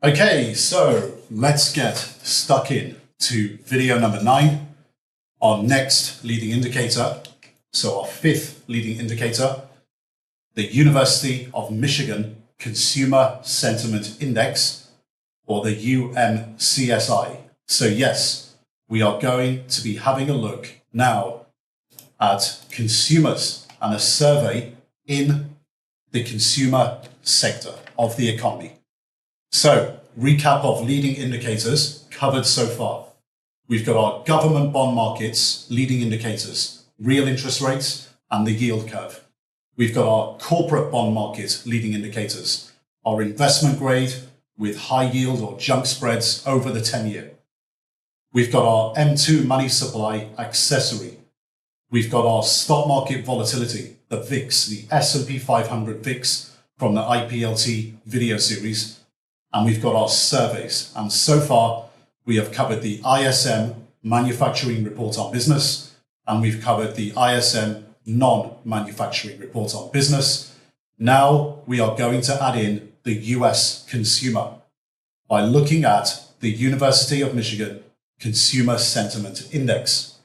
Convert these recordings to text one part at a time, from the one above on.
Okay, so let's get stuck in to video number 9, our next leading indicator. So our fifth leading indicator, the University of Michigan Consumer Sentiment Index, or the UMCSI. So yes, we are going to be having a look now at consumers and a survey in the consumer sector of the economy. So, recap of leading indicators covered so far. We've got our government bond markets, leading indicators, real interest rates, and the yield curve. We've got our corporate bond market, leading indicators, our investment grade with high yield or junk spreads over the 10-year. We've got our M2 money supply accessory. We've got our stock market volatility, the VIX, the S&P 500 VIX from the IPLT video series. And we've got our surveys. And so far, we have covered the ISM Manufacturing Report on Business, and we've covered the ISM Non-Manufacturing Report on Business. Now we are going to add in the US consumer by looking at the University of Michigan Consumer Sentiment Index.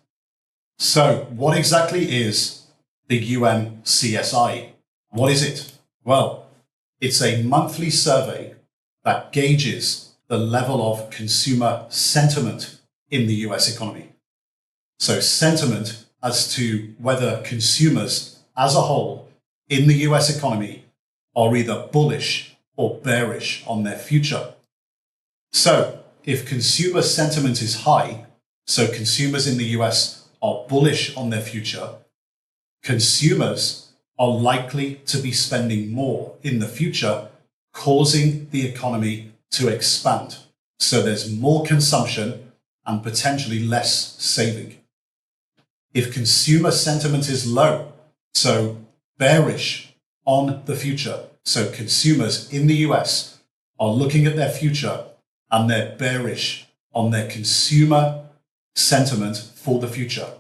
So what exactly is the UMCSI? What is it? Well, it's a monthly survey that gauges the level of consumer sentiment in the US economy. So sentiment as to whether consumers as a whole in the US economy are either bullish or bearish on their future. So if consumer sentiment is high, so consumers in the US are bullish on their future, consumers are likely to be spending more in the future, causing the economy to expand. So there's more consumption and potentially less saving. If consumer sentiment is low, so bearish on the future, so consumers in the US are looking at their future and they're bearish on their consumer sentiment for the future,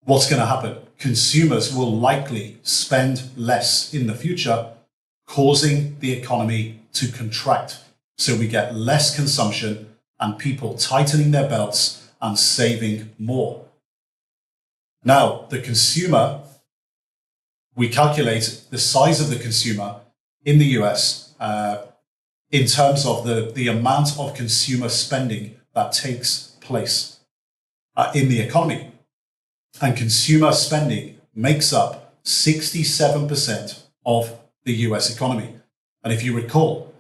what's going to happen? Consumers will likely spend less in the future, causing the economy to contract. So we get less consumption and people tightening their belts and saving more. Now, the consumer, we calculate the size of the consumer in the US in terms of the amount of consumer spending that takes place in the economy. And consumer spending makes up 67% of the US economy. And if you recall,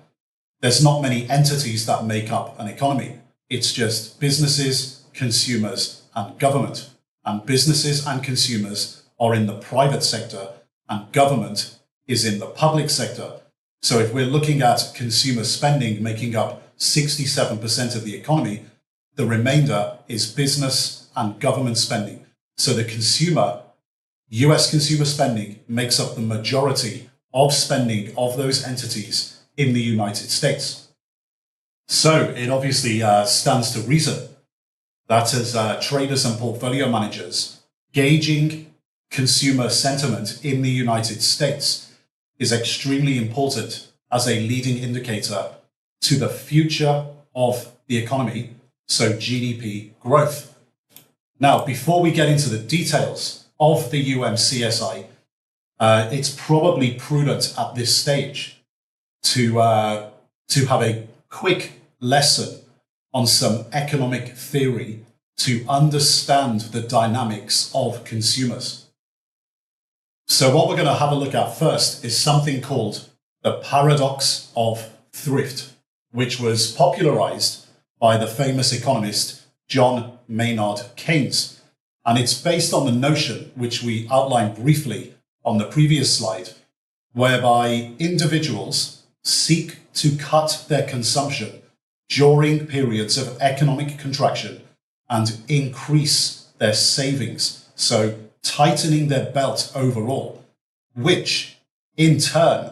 there's not many entities that make up an economy. It's just businesses, consumers, and government. And businesses and consumers are in the private sector, and government is in the public sector. So if we're looking at consumer spending making up 67% of the economy, the remainder is business and government spending. So the consumer, US consumer spending, makes up the majority of spending of those entities in the United States. So it obviously stands to reason that as traders and portfolio managers, gauging consumer sentiment in the United States is extremely important as a leading indicator to the future of the economy, so GDP growth. Now, before we get into the details of the UMCSI, it's probably prudent at this stage to have a quick lesson on some economic theory to understand the dynamics of consumers. So what we're going to have a look at first is something called the paradox of thrift, which was popularized by the famous economist John Maynard Keynes. And it's based on the notion, which we outlined briefly on the previous slide, whereby individuals seek to cut their consumption during periods of economic contraction and increase their savings, so tightening their belt overall, which in turn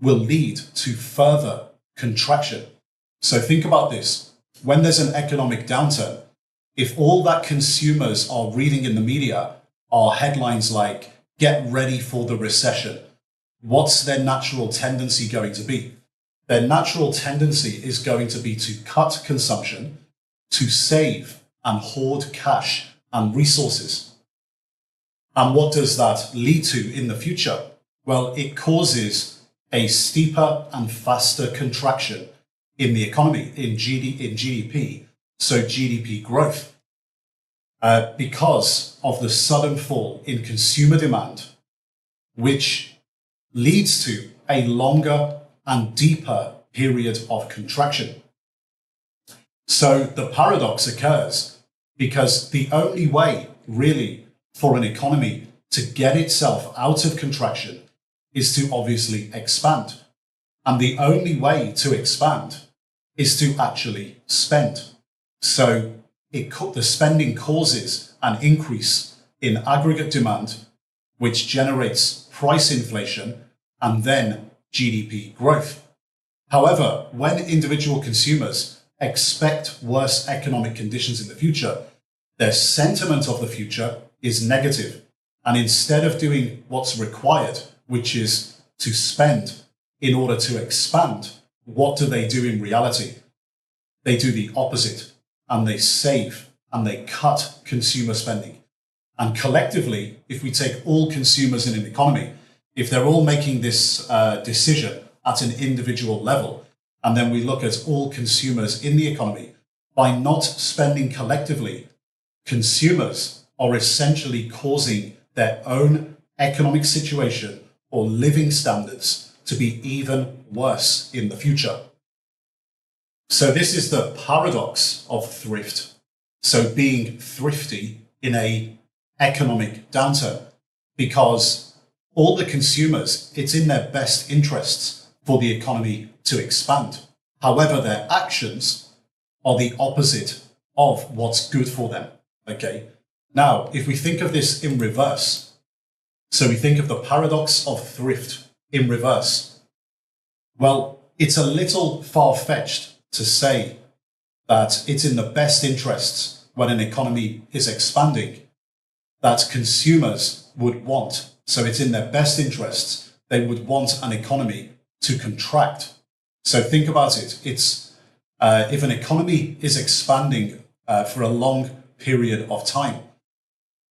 will lead to further contraction. So think about this. When there's an economic downturn, if all that consumers are reading in the media are headlines like, "Get ready for the recession," what's their natural tendency going to be? their natural tendency is going to be to cut consumption, to save and hoard cash and resources. And what does that lead to in the future? Well, it causes a steeper and faster contraction in the economy, in GDP, so GDP growth, because of the sudden fall in consumer demand, which leads to a longer and deeper period of contraction. So the paradox occurs because the only way really for an economy to get itself out of contraction is to obviously expand. And the only way to expand is to actually spend. So the spending causes an increase in aggregate demand, which generates price inflation and then GDP growth. However, when individual consumers expect worse economic conditions in the future, their sentiment of the future is negative. And instead of doing what's required, which is to spend in order to expand, what do they do in reality? They do the opposite, and they save and they cut consumer spending. And collectively, if we take all consumers in an economy, if they're all making this decision at an individual level, and then we look at all consumers in the economy, by not spending collectively, consumers are essentially causing their own economic situation or living standards to be even worse in the future. So this is the paradox of thrift. So being thrifty in an economic downturn, because all the consumers, it's in their best interests for the economy to expand. However, their actions are the opposite of what's good for them. Okay. Now, if we think of this in reverse, so we think of the paradox of thrift in reverse, well, it's a little far-fetched to say that it's in the best interests when an economy is expanding that consumers would want. So it's in their best interests. They would want an economy to contract. So think about it. It's if an economy is expanding for a long period of time,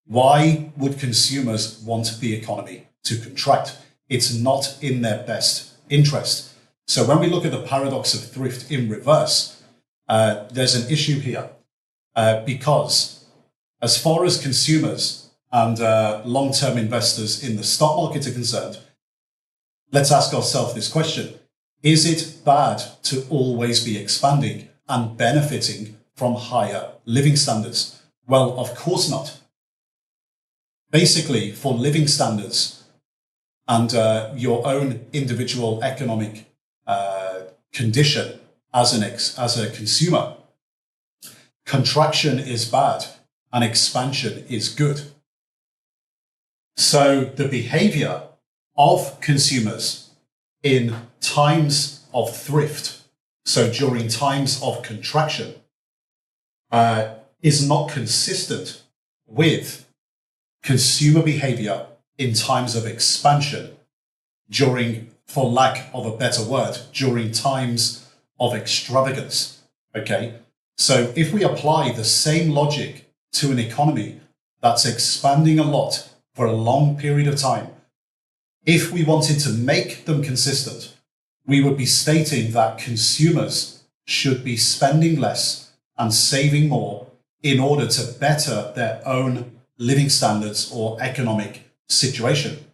why would consumers want the economy to contract? It's not in their best interest. So when we look at the paradox of thrift in reverse, there's an issue here because as far as consumers and long-term investors in the stock market are concerned, let's ask ourselves this question. Is it bad to always be expanding and benefiting from higher living standards? Well, of course not. Basically, for living standards and your own individual economic condition as a consumer, contraction is bad and expansion is good. So the behavior of consumers in times of thrift, so during times of contraction, is not consistent with consumer behavior in times of expansion during, for lack of a better word, during times of extravagance. Okay. So if we apply the same logic to an economy that's expanding a lot for a long period of time, if we wanted to make them consistent, we would be stating that consumers should be spending less and saving more in order to better their own living standards or economic situation.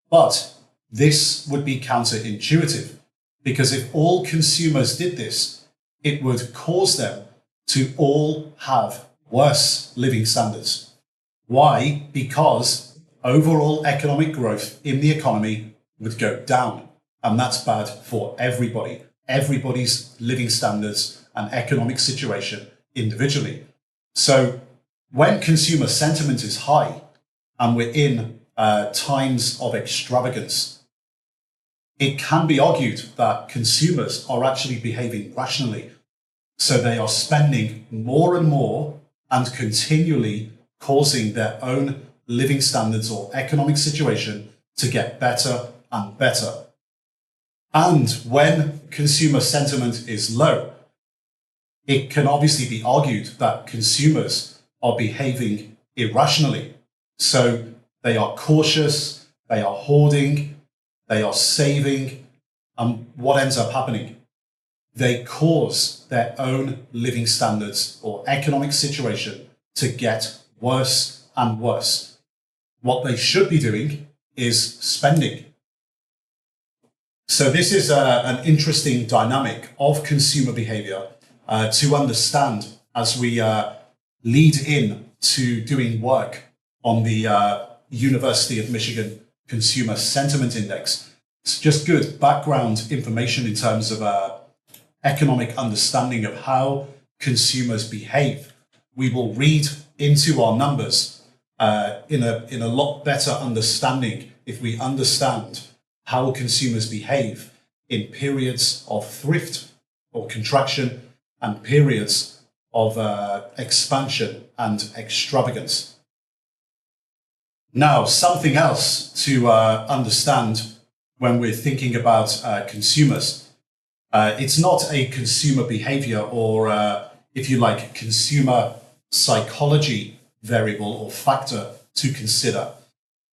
But this would be counterintuitive, because if all consumers did this, it would cause them to all have worse living standards. Why? Because overall economic growth in the economy would go down, and that's bad for everybody, everybody's living standards and economic situation individually. So when consumer sentiment is high and we're in times of extravagance, it can be argued that consumers are actually behaving rationally. So they are spending more and more and continually causing their own living standards or economic situation to get better and better. And when consumer sentiment is low, it can obviously be argued that consumers are behaving irrationally. So they are cautious, they are hoarding, they are saving. And what ends up happening? They cause their own living standards or economic situation to get worse and worse. What they should be doing is spending. So this is an interesting dynamic of consumer behavior to understand as we lead in to doing work on the University of Michigan Consumer Sentiment Index. It's just good background information in terms of economic understanding of how consumers behave. We will read into our numbers in a lot better understanding if we understand how consumers behave in periods of thrift or contraction and periods of expansion and extravagance. Now, something else to understand when we're thinking about consumers. It's not a consumer behavior or, if you like, consumer psychology variable or factor to consider.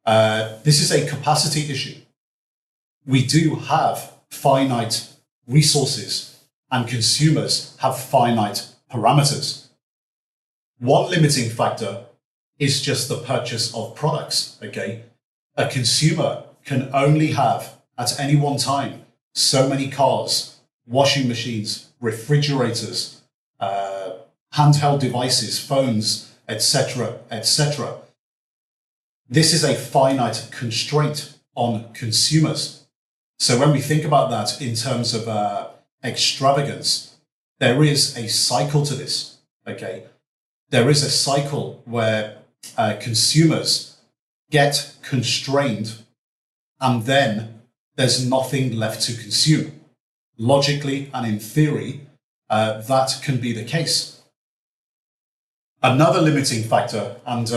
This is a capacity issue. We do have finite resources and consumers have finite parameters. One limiting factor is just the purchase of products, okay? A consumer can only have at any one time so many cars, washing machines, refrigerators, handheld devices, phones, etc., etc. This is a finite constraint on consumers. So when we think about that in terms of extravagance, there is a cycle to this, okay? There is a cycle where consumers get constrained and then there's nothing left to consume. Logically and in theory, that can be the case. Another limiting factor, and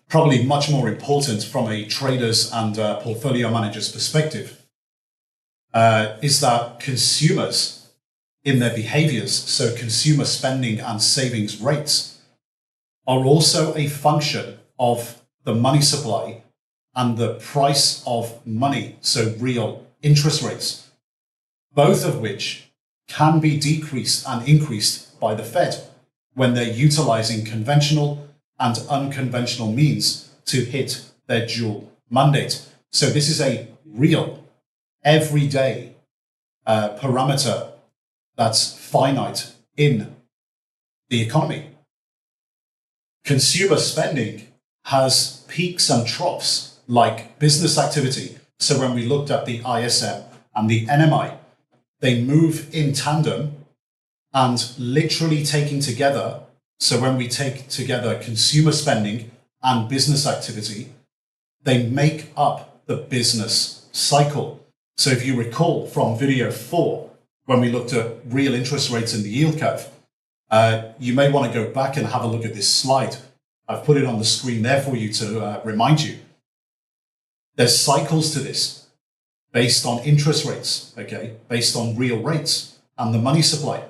probably much more important from a trader's and portfolio manager's perspective, is that consumers in their behaviors, so consumer spending and savings rates, are also a function of the money supply and the price of money, so real interest rates, both of which can be decreased and increased by the Fed when they're utilizing conventional and unconventional means to hit their dual mandate. So this is a real, everyday parameter that's finite in the economy. Consumer spending has peaks and troughs like business activity. So when we looked at the ISM and the NMI, they move in tandem and literally taking together. So when we take together consumer spending and business activity, they make up the business cycle. So if you recall from video 4, when we looked at real interest rates in the yield curve, you may want to go back and have a look at this slide. I've put it on the screen there for you to remind you. There's cycles to this based on interest rates, okay, based on real rates and the money supply.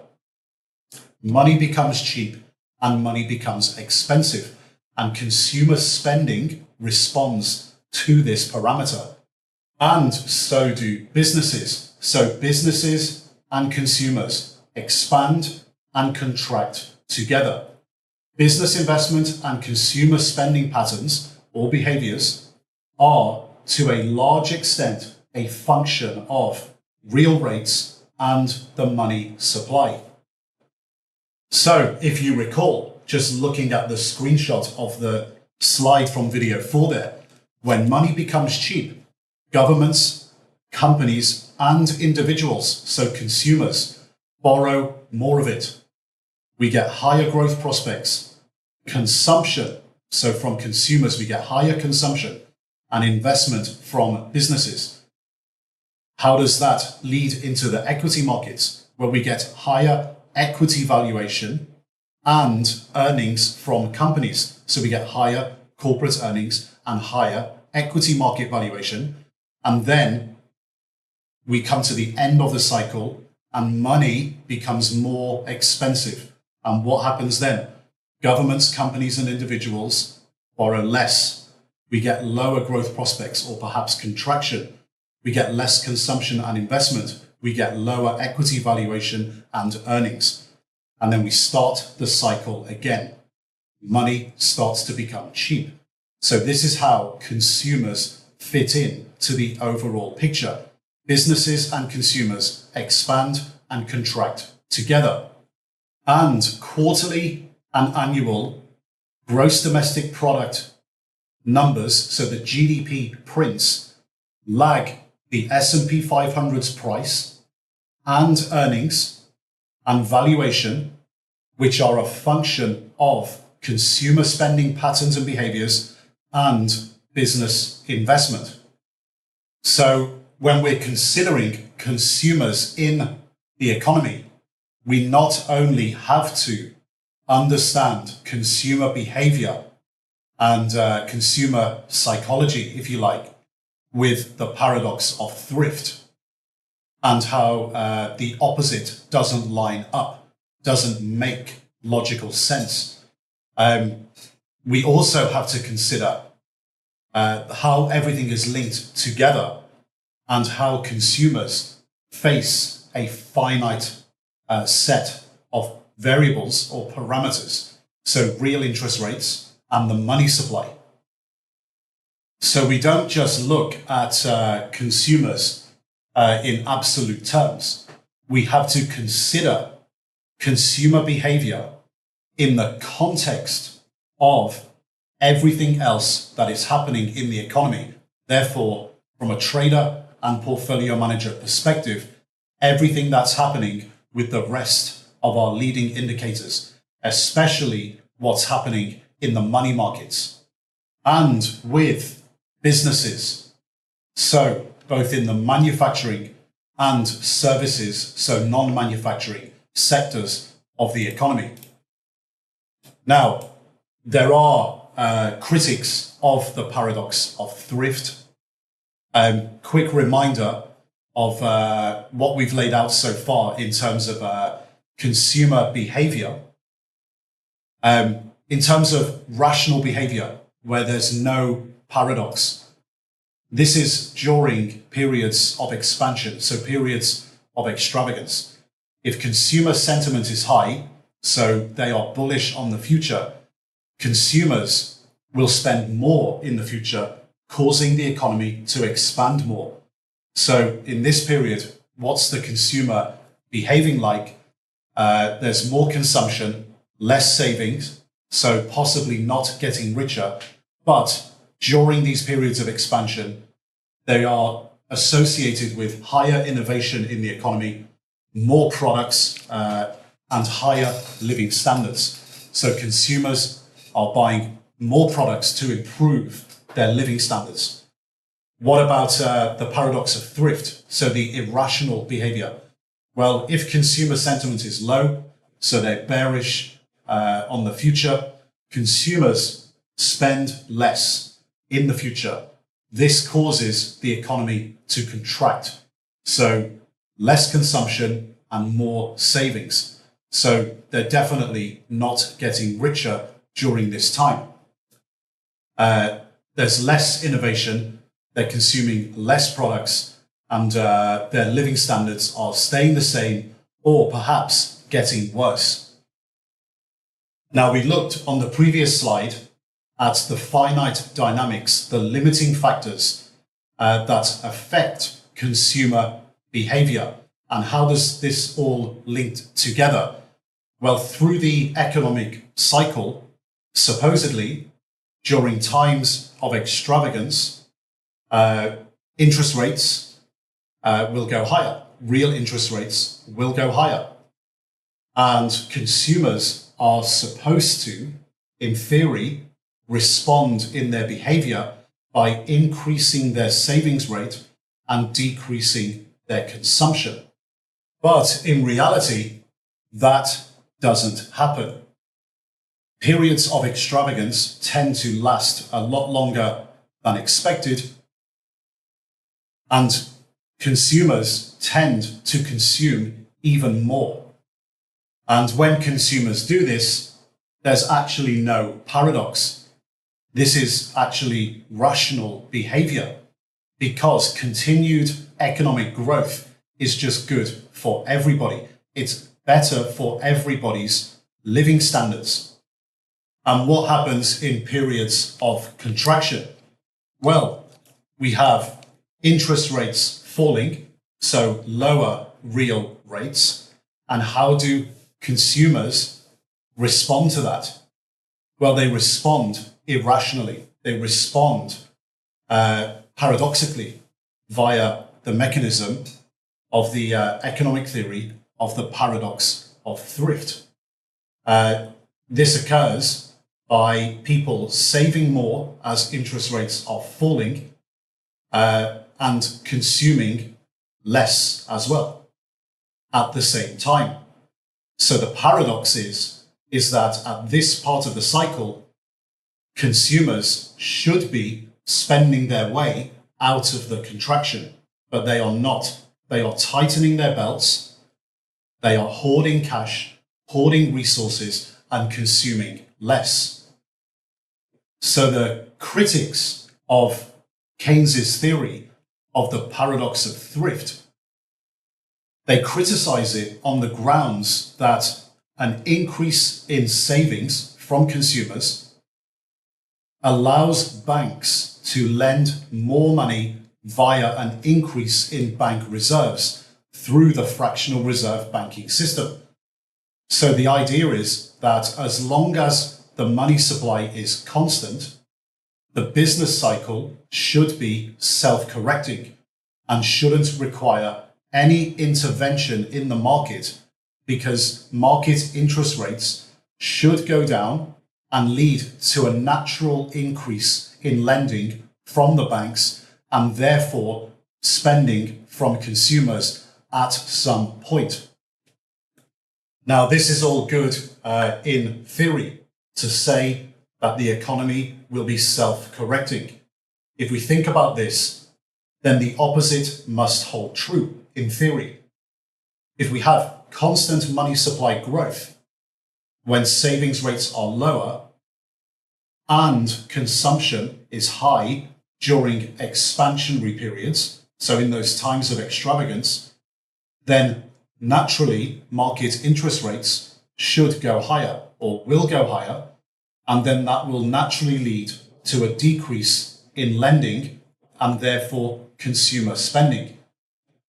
Money becomes cheap and money becomes expensive, and consumer spending responds to this parameter. And so do businesses. So businesses and consumers expand and contract together. Business investment and consumer spending patterns or behaviors are, to a large extent, a function of real rates and the money supply. So if you recall, just looking at the screenshot of the slide from video 4 there, when money becomes cheap, governments, companies, and individuals, so consumers, borrow more of it. We get higher growth prospects. Consumption, so from consumers, we get higher consumption and investment from businesses. How does that lead into the equity markets, where we get higher equity valuation and earnings from companies? So we get higher corporate earnings and higher equity market valuation. And then we come to the end of the cycle and money becomes more expensive. And what happens then? Governments, companies, and individuals borrow less. We get lower growth prospects or perhaps contraction. We get less consumption and investment. We get lower equity valuation and earnings. And then we start the cycle again. Money starts to become cheap. So this is how consumers fit in to the overall picture. Businesses and consumers expand and contract together. And quarterly and annual gross domestic product numbers, so the GDP prints, lag the S&P 500's price and earnings and valuation, which are a function of consumer spending patterns and behaviors and business investment. So when we're considering consumers in the economy, we not only have to understand consumer behavior and consumer psychology, if you like, with the paradox of thrift and how the opposite doesn't line up, doesn't make logical sense. We also have to consider how everything is linked together and how consumers face a finite set of variables or parameters, so real interest rates and the money supply. So we don't just look at consumers in absolute terms. We have to consider consumer behavior in the context of everything else that is happening in the economy. Therefore, from a trader and portfolio manager perspective, everything that's happening with the rest of our leading indicators, especially what's happening in the money markets and with businesses. So both in the manufacturing and services, so non-manufacturing sectors of the economy. Now, there are critics of the paradox of thrift. Quick reminder of what we've laid out so far in terms of consumer behavior. In terms of rational behavior, where there's no paradox, this is during periods of expansion, so periods of extravagance. If consumer sentiment is high, so they are bullish on the future, consumers will spend more in the future, causing the economy to expand more. So in this period, what's the consumer behaving like? There's more consumption, less savings, so possibly not getting richer. But during these periods of expansion, they are associated with higher innovation in the economy, more products, and higher living standards. So consumers are buying more products to improve their living standards. What about the paradox of thrift? So the irrational behavior. Well, if consumer sentiment is low, so they're bearish on the future, consumers spend less in the future. This causes the economy to contract. So less consumption and more savings. So they're definitely not getting richer during this time. There's less innovation, they're consuming less products, and their living standards are staying the same or perhaps getting worse. Now, we looked on the previous slide at the finite dynamics, the limiting factors that affect consumer behavior. And how does this all link together? Well, through the economic cycle, supposedly, during times of extravagance, interest rates will go higher. Real interest rates will go higher. And consumers are supposed to, in theory, respond in their behavior by increasing their savings rate and decreasing their consumption. But in reality, that doesn't happen. Periods of extravagance tend to last a lot longer than expected. And consumers tend to consume even more. And when consumers do this, there's actually no paradox. This is actually rational behavior because continued economic growth is just good for everybody. It's better for everybody's living standards. And what happens in periods of contraction? Well, we have interest rates falling, so lower real rates. And how do consumers respond to that? Well, they respond irrationally. They respond paradoxically via the mechanism of the economic theory of the paradox of thrift. This occurs by people saving more as interest rates are falling and consuming less as well at the same time. So the paradox is that at this part of the cycle, consumers should be spending their way out of the contraction, but they are not. They are tightening their belts. They are hoarding cash, hoarding resources, and consuming less. So the critics of Keynes's theory of the paradox of thrift, they criticize it on the grounds that an increase in savings from consumers allows banks to lend more money via an increase in bank reserves through the fractional reserve banking system. So the idea is that as long as the money supply is constant, the business cycle should be self-correcting and shouldn't require any intervention in the market, because market interest rates should go down and lead to a natural increase in lending from the banks and therefore spending from consumers at some point. Now, this is all good in theory to say that the economy will be self-correcting. If we think about this, then the opposite must hold true in theory. If we have constant money supply growth when savings rates are lower and consumption is high during expansionary periods, so in those times of extravagance, then naturally market interest rates should go higher or will go higher, and then that will naturally lead to a decrease in lending and therefore consumer spending.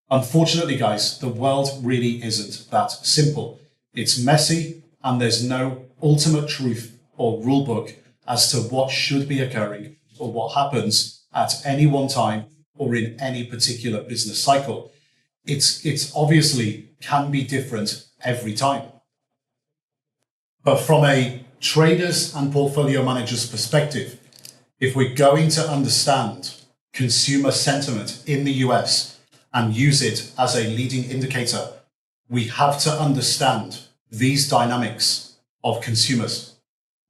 Unfortunately, guys, the world really isn't that simple. It's messy and there's no ultimate truth or rule book as to what should be occurring or what happens at any one time or in any particular business cycle. It's obviously can be different every time. But from a trader's and portfolio manager's perspective, if we're going to understand consumer sentiment in the US and use it as a leading indicator, we have to understand these dynamics of consumers.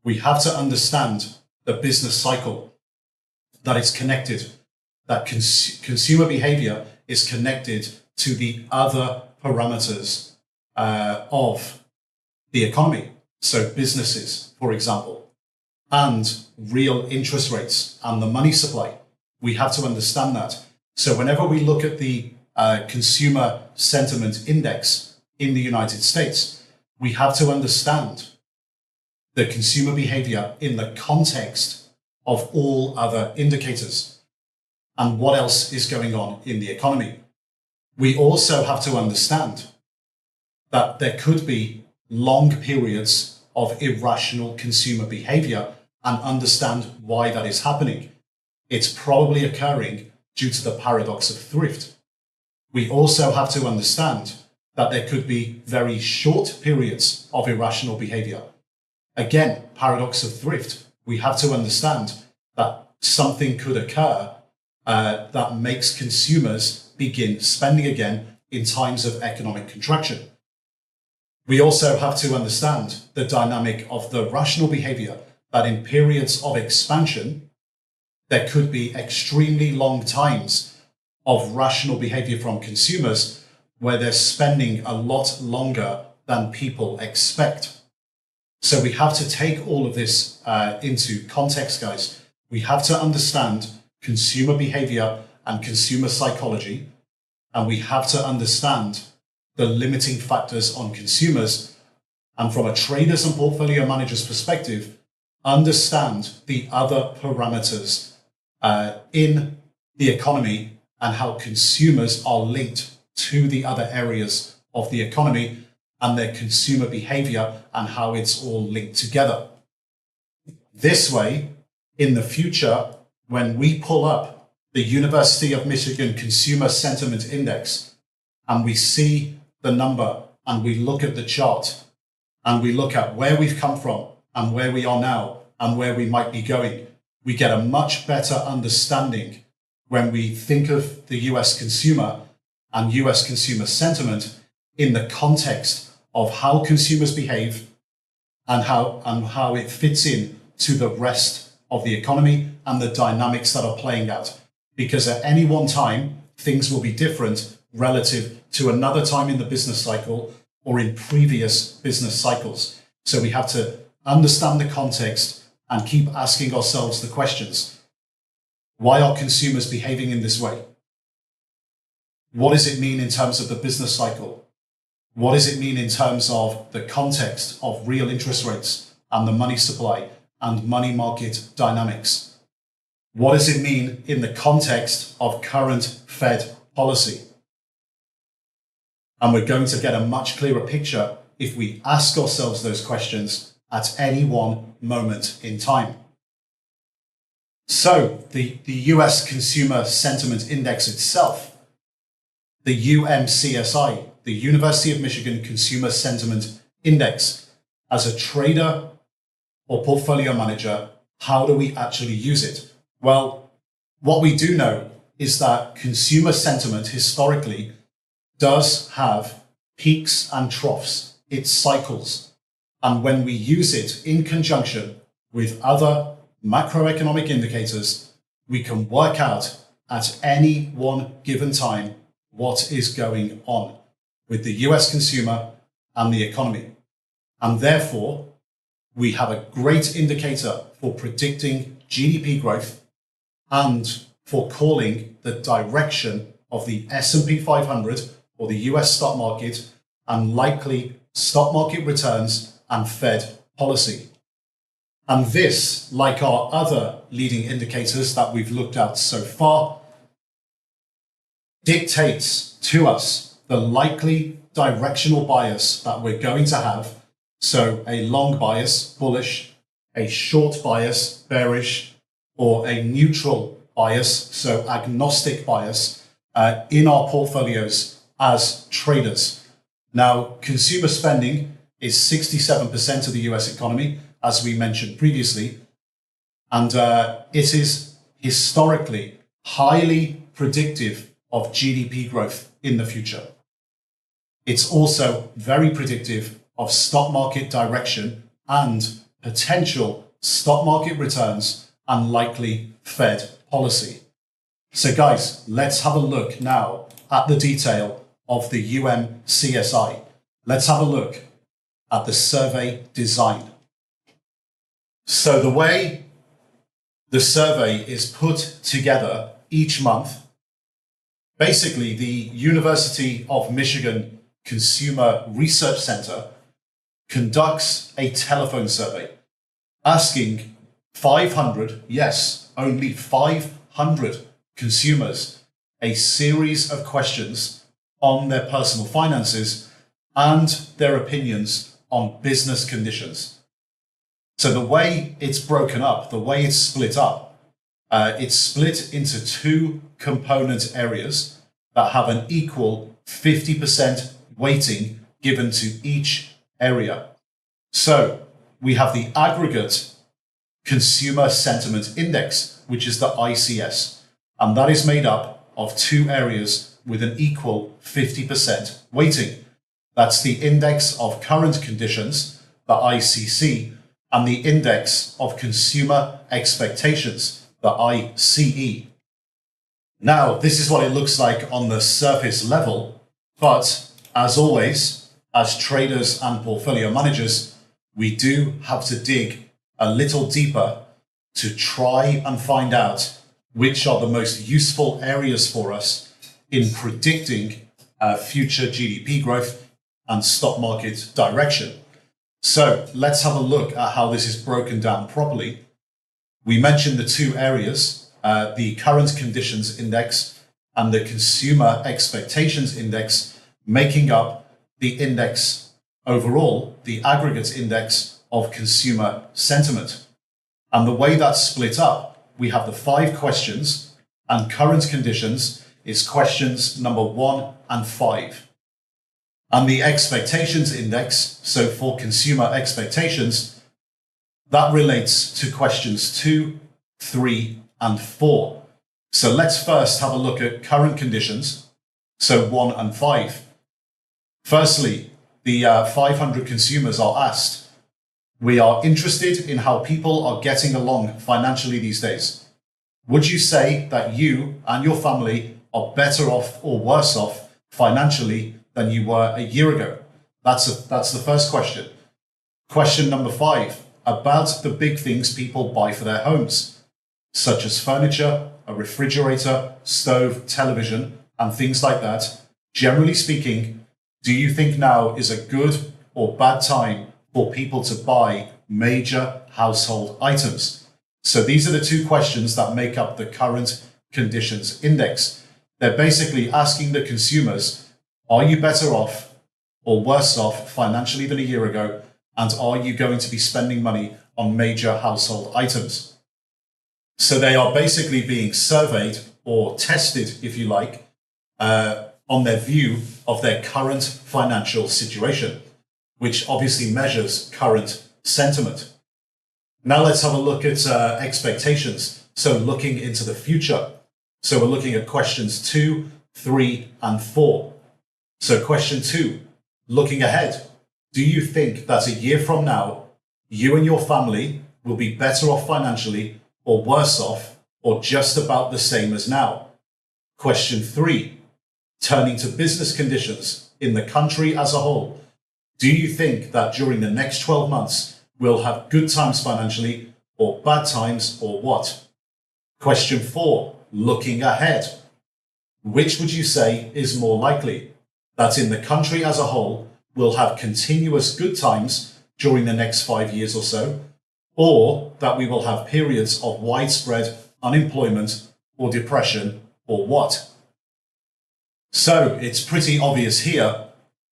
We have to understand the business cycle, that it's connected, that consumer behavior is connected to the other parameters of the economy. So businesses, for example, and real interest rates and the money supply. We have to understand that. So whenever we look at the consumer sentiment index in the United States, we have to understand the consumer behavior in the context of all other indicators and what else is going on in the economy. We also have to understand that there could be long periods of irrational consumer behavior and understand why that is happening. It's probably occurring due to the paradox of thrift. We also have to understand that there could be very short periods of irrational behavior. Again, paradox of thrift. We have to understand that something could occur that makes consumers begin spending again in times of economic contraction. We also have to understand the dynamic of the rational behavior, that in periods of expansion, there could be extremely long times of rational behavior from consumers where they're spending a lot longer than people expect. So we have to take all of this into context, guys. We have to understand consumer behavior and consumer psychology, and we have to understand the limiting factors on consumers. And from a trader's and portfolio manager's perspective, understand the other parameters in the economy and how consumers are linked to the other areas of the economy and their consumer behavior and how it's all linked together. This way, in the future, when we pull up the University of Michigan Consumer Sentiment Index and we see the number and we look at the chart and we look at where we've come from and where we are now and where we might be going, we get a much better understanding when we think of the US consumer and US consumer sentiment in the context of how consumers behave and how it fits in to the rest of the economy and the dynamics that are playing out. Because at any one time, things will be different relative to another time in the business cycle or in previous business cycles. So we have to understand the context and keep asking ourselves the questions. Why are consumers behaving in this way? What does it mean in terms of the business cycle? What does it mean in terms of the context of real interest rates and the money supply and money market dynamics? What does it mean in the context of current Fed policy? And we're going to get a much clearer picture if we ask ourselves those questions at any one moment in time. So the US Consumer Sentiment Index itself, the UMCSI, the University of Michigan Consumer Sentiment Index, as a trader or portfolio manager, how do we actually use it? Well, what we do know is that consumer sentiment historically does have peaks and troughs. It cycles. And when we use it in conjunction with other macroeconomic indicators, we can work out at any one given time what is going on with the US consumer and the economy. And therefore, we have a great indicator for predicting GDP growth and for calling the direction of the S&P 500 or the US stock market and likely stock market returns and Fed policy. And this, like our other leading indicators that we've looked at so far, dictates to us the likely directional bias that we're going to have. So a long bias, bullish, a short bias, bearish, or a neutral bias, so agnostic bias, in our portfolios as traders. Now, consumer spending is 67% of the US economy, as we mentioned previously, and it is historically highly predictive of GDP growth in the future. It's also very predictive of stock market direction and potential stock market returns and likely Fed policy. So guys, let's have a look now at the detail of the UMCSI. Let's have a look at the survey design. So the way the survey is put together each month, basically the University of Michigan Consumer Research Center conducts a telephone survey asking 500, yes, only 500 consumers a series of questions on their personal finances and their opinions on business conditions. So the way it's broken up, the way it's split up, it's split into two component areas that have an equal 50% weighting given to each area. So we have the aggregate consumer sentiment index, which is the ICS, and that is made up of two areas with an equal 50% weighting. That's the index of current conditions, the ICC, and the index of consumer expectations, the ICE. Now, this is what it looks like on the surface level, but as always, as traders and portfolio managers, we do have to dig a little deeper to try and find out which are the most useful areas for us in predicting future GDP growth and stock market direction. So let's have a look at how this is broken down properly. We mentioned the two areas, the current conditions index and the consumer expectations index, making up the index overall, the aggregate index of consumer sentiment. And the way that's split up, we have the 5 questions, and current conditions is questions number 1 and 5. And the expectations index, so for consumer expectations, that relates to questions 2, 3, and 4. So let's first have a look at current conditions, so 1 and 5. Firstly, the 500 consumers are asked, we are interested in how people are getting along financially these days. Would you say that you and your family are better off or worse off financially than you were a year ago? That's the first question. Question number 5, about the big things people buy for their homes, such as furniture, a refrigerator, stove, television, and things like that. Generally speaking, do you think now is a good or bad time for people to buy major household items? So these are the 2 questions that make up the current conditions index. They're basically asking the consumers, are you better off or worse off financially than a year ago? And are you going to be spending money on major household items? So they are basically being surveyed or tested, if you like, on their view of their current financial situation, which obviously measures current sentiment. Now let's have a look at expectations. So looking into the future. So we're looking at questions 2, 3, and 4. So question 2, looking ahead. Do you think that a year from now, you and your family will be better off financially or worse off or just about the same as now? Question 3, turning to business conditions in the country as a whole. Do you think that during the next 12 months, we'll have good times financially or bad times or what? Question 4, looking ahead. Which would you say is more likely? That in the country as a whole, we'll have continuous good times during the next 5 years or so, or that we will have periods of widespread unemployment or depression or what? So it's pretty obvious here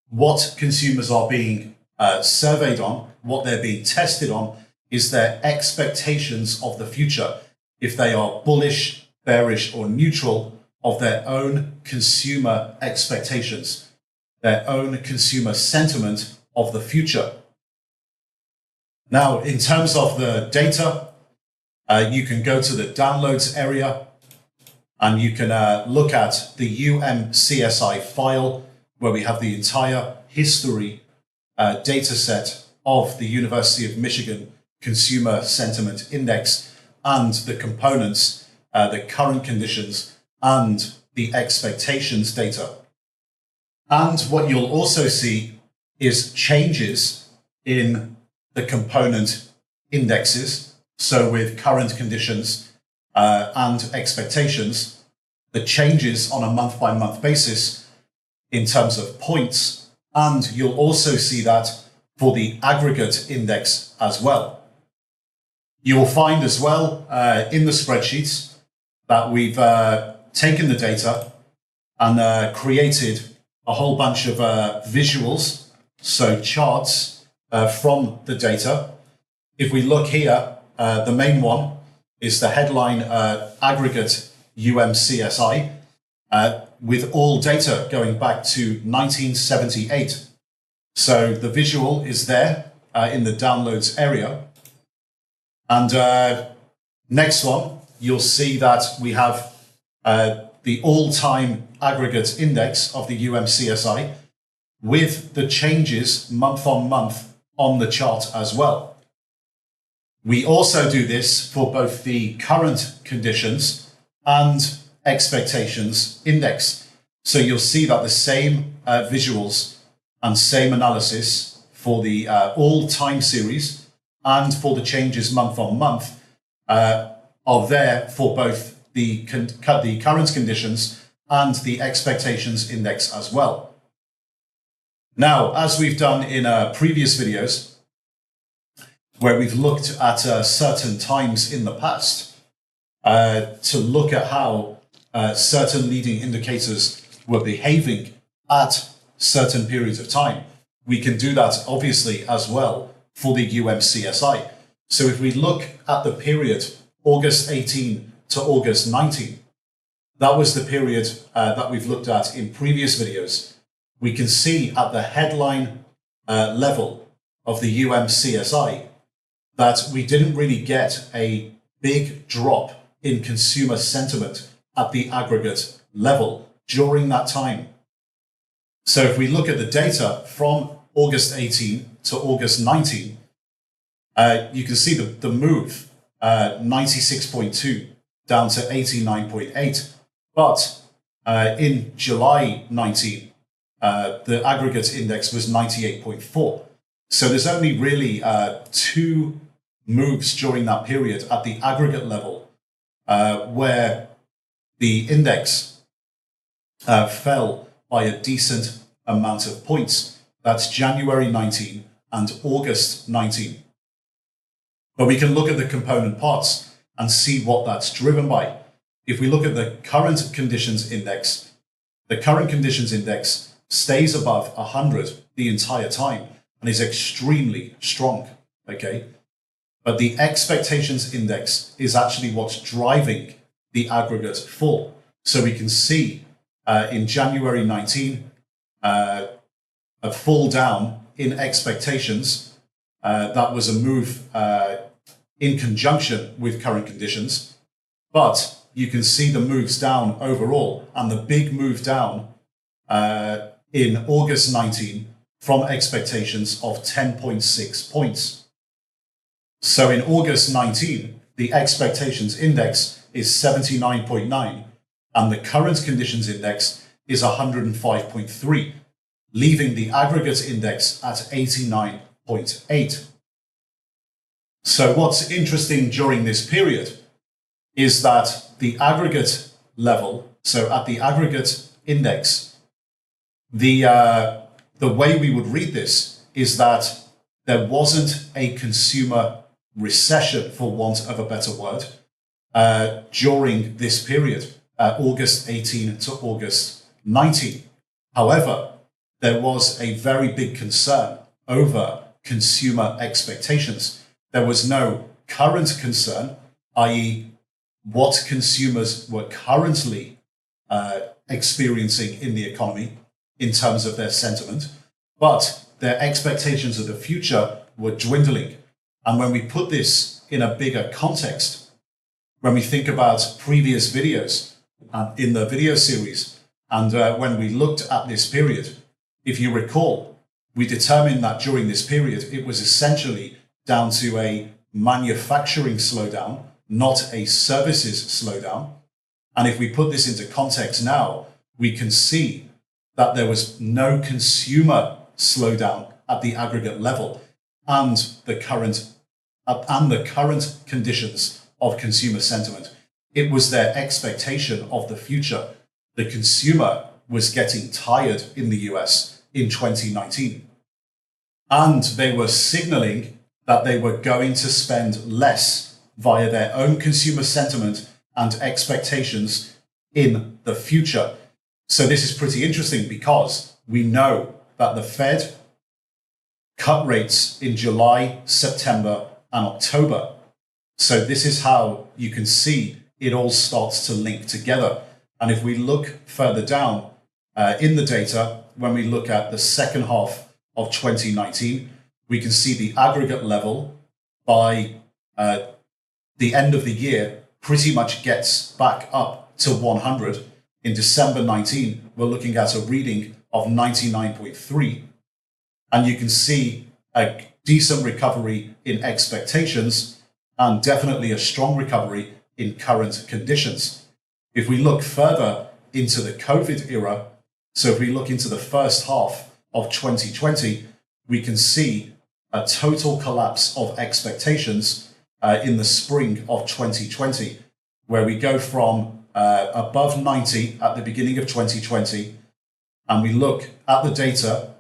what consumers are being surveyed on, what they're being tested on, is their expectations of the future. If they are bullish, bearish, or neutral of their own consumer expectations, their own consumer sentiment of the future. Now, in terms of the data, you can go to the downloads area and you can look at the UMCSI file where we have the entire history data set of the University of Michigan Consumer Sentiment Index and the components, the current conditions and the expectations data. And what you'll also see is changes in the component indexes. So with current conditions and expectations, the changes on a month-by-month basis in terms of points, and you'll also see that for the aggregate index as well. You will find as well in the spreadsheets that we've taken the data and created a whole bunch of visuals, so charts from the data. If we look here, the main one is the headline aggregate UMCSI with all data going back to 1978. So the visual is there in the downloads area. And next one, you'll see that we have the all-time aggregate index of the UMCSI with the changes month on month on the chart as well. We also do this for both the current conditions and expectations index. So you'll see that the same visuals and same analysis for the all time series and for the changes month on month are there for both the current conditions and the expectations index as well. Now, as we've done in previous videos, where we've looked at certain times in the past to look at how certain leading indicators were behaving at certain periods of time, we can do that obviously as well for the UMCSI. So if we look at the period August 18 to August 19, that was the period that we've looked at in previous videos. We can see at the headline level of the UMCSI that we didn't really get a big drop in consumer sentiment at the aggregate level during that time. So if we look at the data from August 18 to August 19, you can see the move, 96.2 down to 89.8. But in July 19, the aggregate index was 98.4. So there's only really two moves during that period at the aggregate level where the index fell by a decent amount of points. That's January 19 and August 19. But we can look at the component parts and see what that's driven by. If we look at the current conditions index, the current conditions index stays above 100 the entire time and is extremely strong, okay? But the expectations index is actually what's driving the aggregate fall. So we can see in January 19, a fall down in expectations. That was a move in conjunction with current conditions. But you can see the moves down overall, and the big move down in August 19 from expectations of 10.6 points. So in August 19, the expectations index is 79.9, and the current conditions index is 105.3, leaving the aggregate index at 89.8. So what's interesting during this period is that the aggregate level, so at the aggregate index, the way we would read this is that there wasn't a consumer recession, for want of a better word, during this period, August 18 to August 19. However, there was a very big concern over consumer expectations. There was no current concern, i.e., what consumers were currently experiencing in the economy in terms of their sentiment, but their expectations of the future were dwindling. And when we put this in a bigger context, when we think about previous videos in the video series, and when we looked at this period, if you recall, we determined that during this period, it was essentially down to a manufacturing slowdown, not a services slowdown. And if we put this into context now, we can see that there was no consumer slowdown at the aggregate level, and the current conditions of consumer sentiment. It was their expectation of the future. The consumer was getting tired in the US in 2019. And they were signaling that they were going to spend less via their own consumer sentiment and expectations in the future. So this is pretty interesting because we know that the Fed cut rates in July, September, and October. So this is how you can see it all starts to link together. And if we look further down in the data, when we look at the second half of 2019, we can see the aggregate level by the end of the year pretty much gets back up to 100. In December 19, we're looking at a reading of 99.3. And you can see a decent recovery in expectations and definitely a strong recovery in current conditions. If we look further into the COVID era, so if we look into the first half of 2020, we can see a total collapse of expectations in the spring of 2020, where we go from above 90 at the beginning of 2020, and we look at the data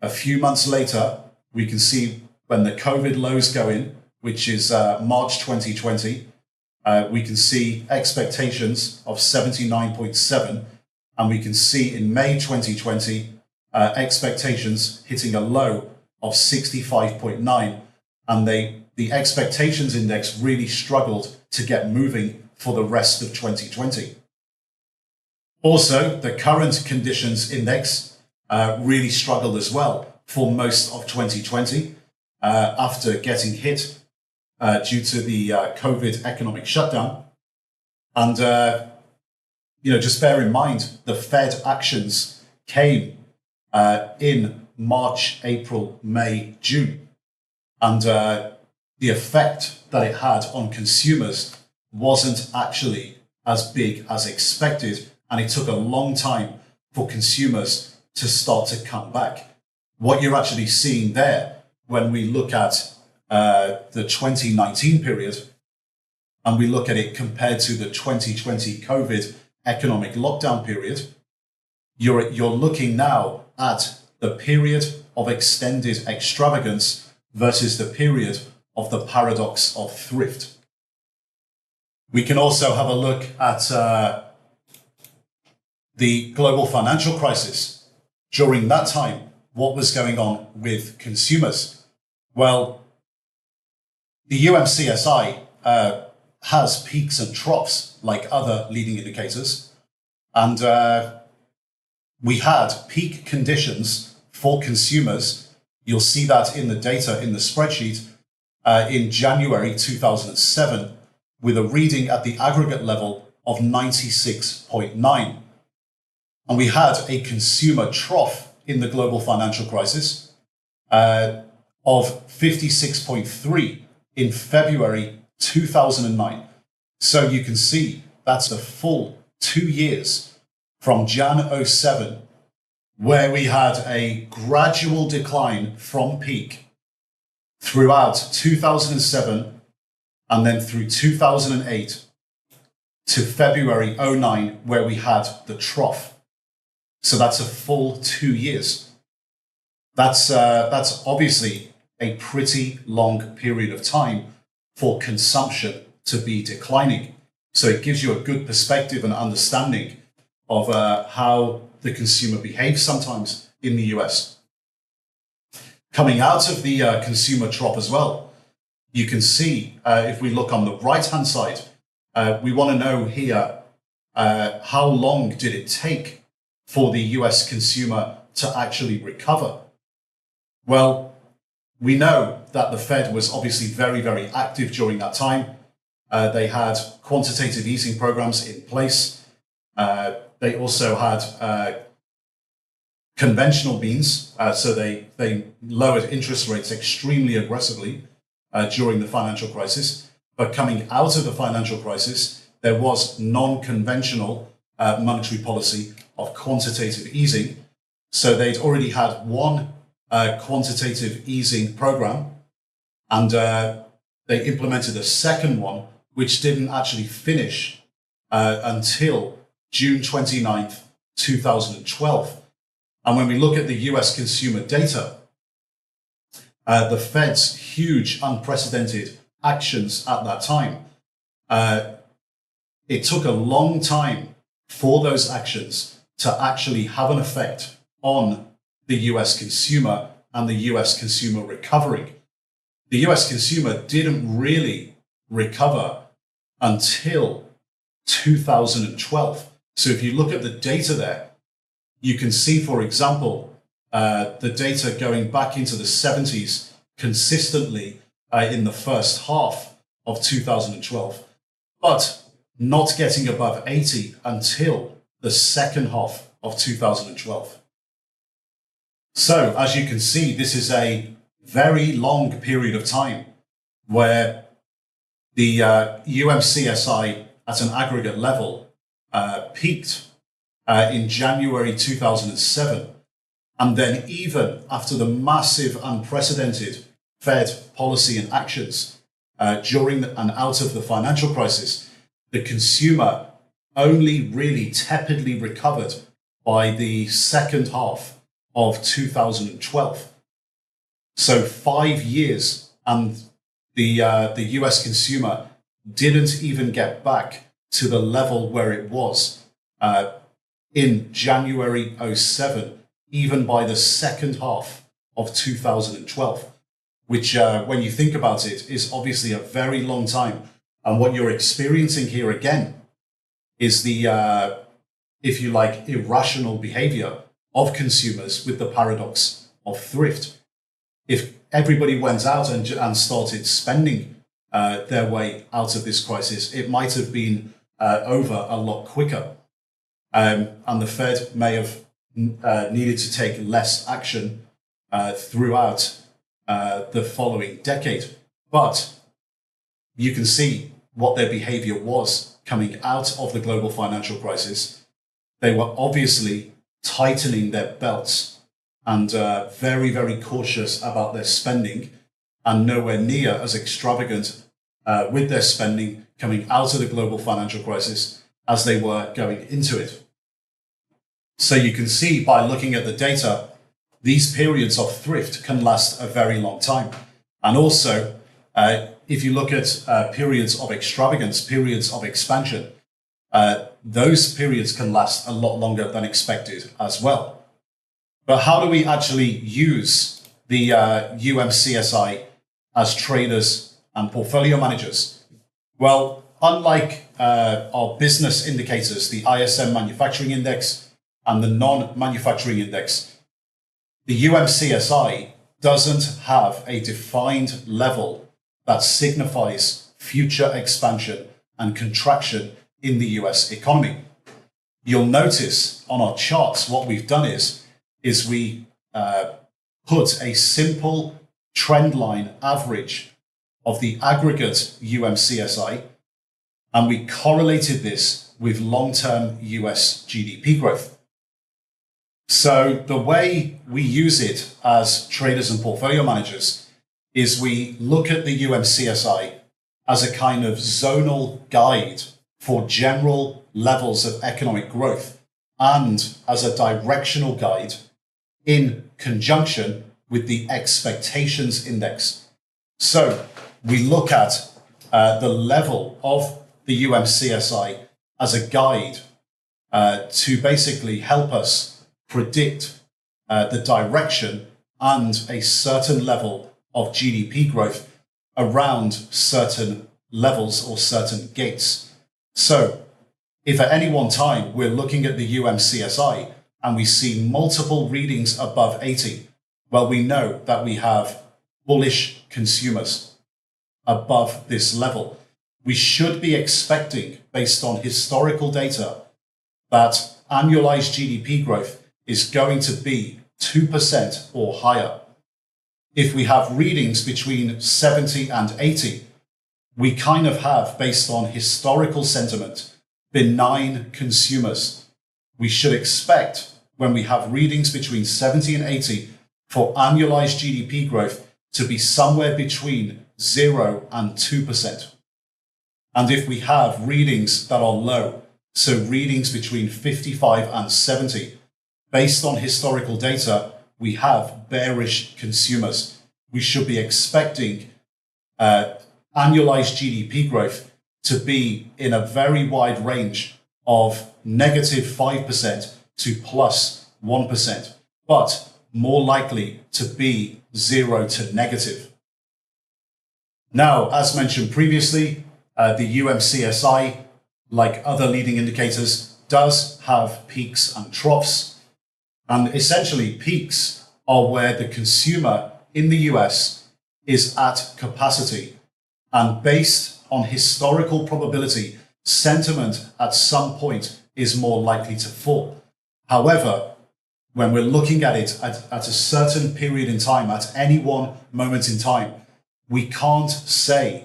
a few months later, we can see when the COVID lows go in, which is March 2020, we can see expectations of 79.7, and we can see in May 2020, expectations hitting a low of 65.9, and the expectations index really struggled to get moving for the rest of 2020. Also, the current conditions index really struggled as well for most of 2020 after getting hit due to the COVID economic shutdown. And, just bear in mind, the Fed actions came in March, April, May, June. And the effect that it had on consumers wasn't actually as big as expected. And it took a long time for consumers to start to come back. What you're actually seeing there when we look at the 2019 period and we look at it compared to the 2020 COVID economic lockdown period, you're looking now at the period of extended extravagance versus the period of the paradox of thrift. We can also have a look at the global financial crisis. During that time, what was going on with consumers? Well, the UMCSI has peaks and troughs like other leading indicators. And we had peak conditions for consumers. You'll see that in the data in the spreadsheet in January 2007, with a reading at the aggregate level of 96.9. And we had a consumer trough in the global financial crisis of 56.3 in February 2009. So you can see that's a full 2 years from Jan 07, where we had a gradual decline from peak throughout 2007 and then through 2008 to February 09, where we had the trough. So that's a full 2 years. That's obviously a pretty long period of time for consumption to be declining. So it gives you a good perspective and understanding of how the consumer behaves sometimes in the US. Coming out of the consumer trough as well, you can see, if we look on the right-hand side, we want to know here, how long did it take for the US consumer to actually recover? Well, we know that the Fed was obviously very, very active during that time. They had quantitative easing programs in place. They also had conventional means, so they lowered interest rates extremely aggressively during the financial crisis. But coming out of the financial crisis, there was non-conventional monetary policy of quantitative easing. So they'd already had one quantitative easing program, and they implemented a second one, which didn't actually finish until June 29th, 2012. And when we look at the US consumer data, the Fed's huge, unprecedented actions at that time, it took a long time for those actions to actually have an effect on the US consumer and the US consumer recovering. The US consumer didn't really recover until 2012. So if you look at the data there, you can see, for example, the data going back into the 70s consistently in the first half of 2012, but not getting above 80 until the second half of 2012. So as you can see, this is a very long period of time where the UMCSI at an aggregate level peaked in January 2007. And then even after the massive, unprecedented Fed policy and actions during and out of the financial crisis, the consumer only really tepidly recovered by the second half of 2012. So 5 years, and the US consumer didn't even get back to the level where it was in January 07, even by the second half of 2012, which when you think about it is obviously a very long time. And what you're experiencing here again is the, if you like, irrational behavior of consumers with the paradox of thrift. If everybody went out and started spending their way out of this crisis, it might have been over a lot quicker. And the Fed may have needed to take less action throughout the following decade. But you can see what their behavior was coming out of the global financial crisis. They were obviously tightening their belts and very, very cautious about their spending, and nowhere near as extravagant with their spending coming out of the global financial crisis as they were going into it. So you can see by looking at the data, these periods of thrift can last a very long time. And also, if you look at periods of extravagance, periods of expansion, those periods can last a lot longer than expected as well. But how do we actually use the UMCSI as traders and portfolio managers? Well, unlike our business indicators, the ISM Manufacturing Index and the non-manufacturing index, the UMCSI doesn't have a defined level that signifies future expansion and contraction in the US economy. You'll notice on our charts what we've done is we put a simple trend line average of the aggregate UMCSI, and we correlated this with long-term US GDP growth. So the way we use it as traders and portfolio managers is we look at the UMCSI as a kind of zonal guide for general levels of economic growth and as a directional guide in conjunction with the expectations index. So we look at the level of the UMCSI as a guide to basically help us predict the direction and a certain level of GDP growth around certain levels or certain gates. So if at any one time we're looking at the UMCSI and we see multiple readings above 80, well, we know that we have bullish consumers above this level. We should be expecting, based on historical data, that annualized GDP growth is going to be 2% or higher. If we have readings between 70 and 80, we kind of have, based on historical sentiment, benign consumers. We should expect, when we have readings between 70 and 80, for annualized GDP growth to be somewhere between 0 and 2%. And if we have readings that are low, so readings between 55 and 70, based on historical data, we have bearish consumers. We should be expecting annualized GDP growth to be in a very wide range of -5% to +1%, but more likely to be 0 to negative. Now, as mentioned previously, the UMCSI, like other leading indicators, does have peaks and troughs. And essentially, peaks are where the consumer in the US is at capacity. And based on historical probability, sentiment at some point is more likely to fall. However, when we're looking at it at a certain period in time, at any one moment in time, we can't say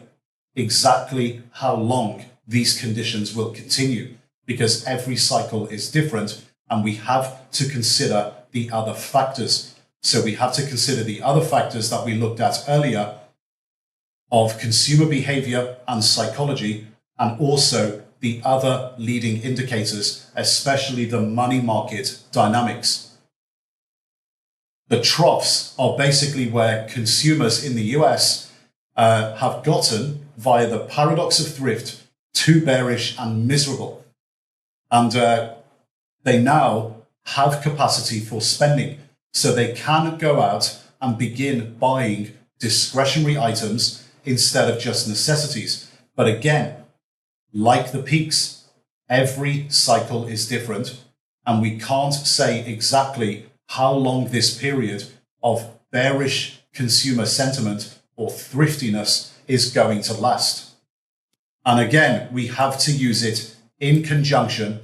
exactly how long these conditions will continue, because every cycle is different and we have to consider the other factors. So we have to consider the other factors that we looked at earlier of consumer behavior and psychology, and also the other leading indicators, especially the money market dynamics. The troughs are basically where consumers in the US have gotten via the paradox of thrift too bearish and miserable. And they now have capacity for spending. So they can go out and begin buying discretionary items instead of just necessities. But again, like the peaks, every cycle is different, and we can't say exactly how long this period of bearish consumer sentiment or thriftiness is going to last. And again, we have to use it in conjunction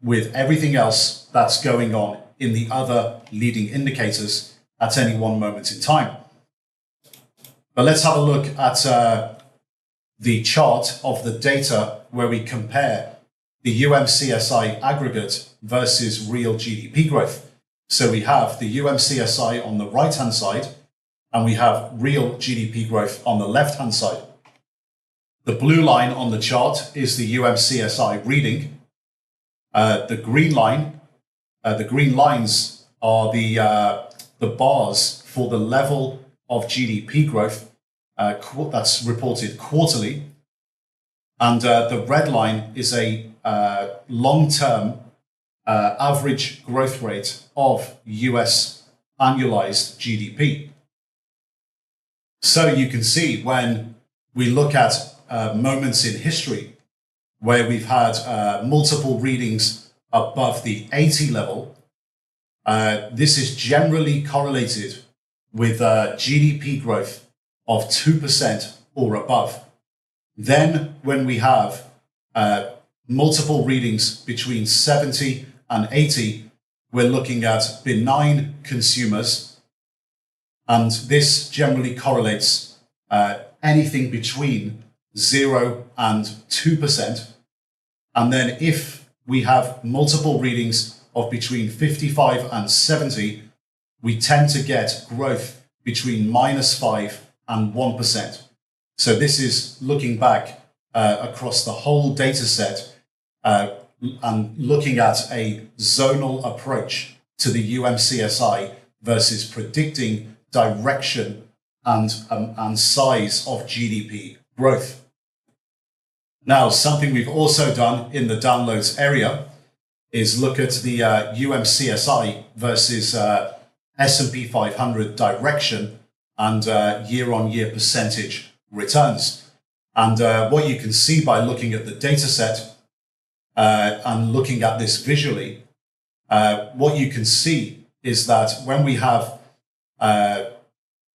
with everything else that's going on in the other leading indicators at any one moment in time. But let's have a look at the chart of the data where we compare the UMCSI aggregate versus real GDP growth. So we have the UMCSI on the right-hand side, and we have real GDP growth on the left-hand side. The blue line on the chart is the UMCSI reading. The green lines are the bars for the level of GDP growth that's reported quarterly. And the red line is a long-term average growth rate of US annualized GDP. So you can see when we look at moments in history where we've had multiple readings above the 80 level, this is generally correlated with GDP growth of 2% or above. Then when we have multiple readings between 70 and 80, we're looking at benign consumers. And this generally correlates anything between 0 and 2%. And then if we have multiple readings of between 55 and 70, we tend to get growth between -5 and 1%. So this is looking back across the whole data set and looking at a zonal approach to the UMCSI versus predicting direction and size of GDP growth. Now, something we've also done in the downloads area is look at the UMCSI versus S&P 500 direction and year-on-year percentage returns. And what you can see by looking at the data set and looking at this visually, what you can see is that when we have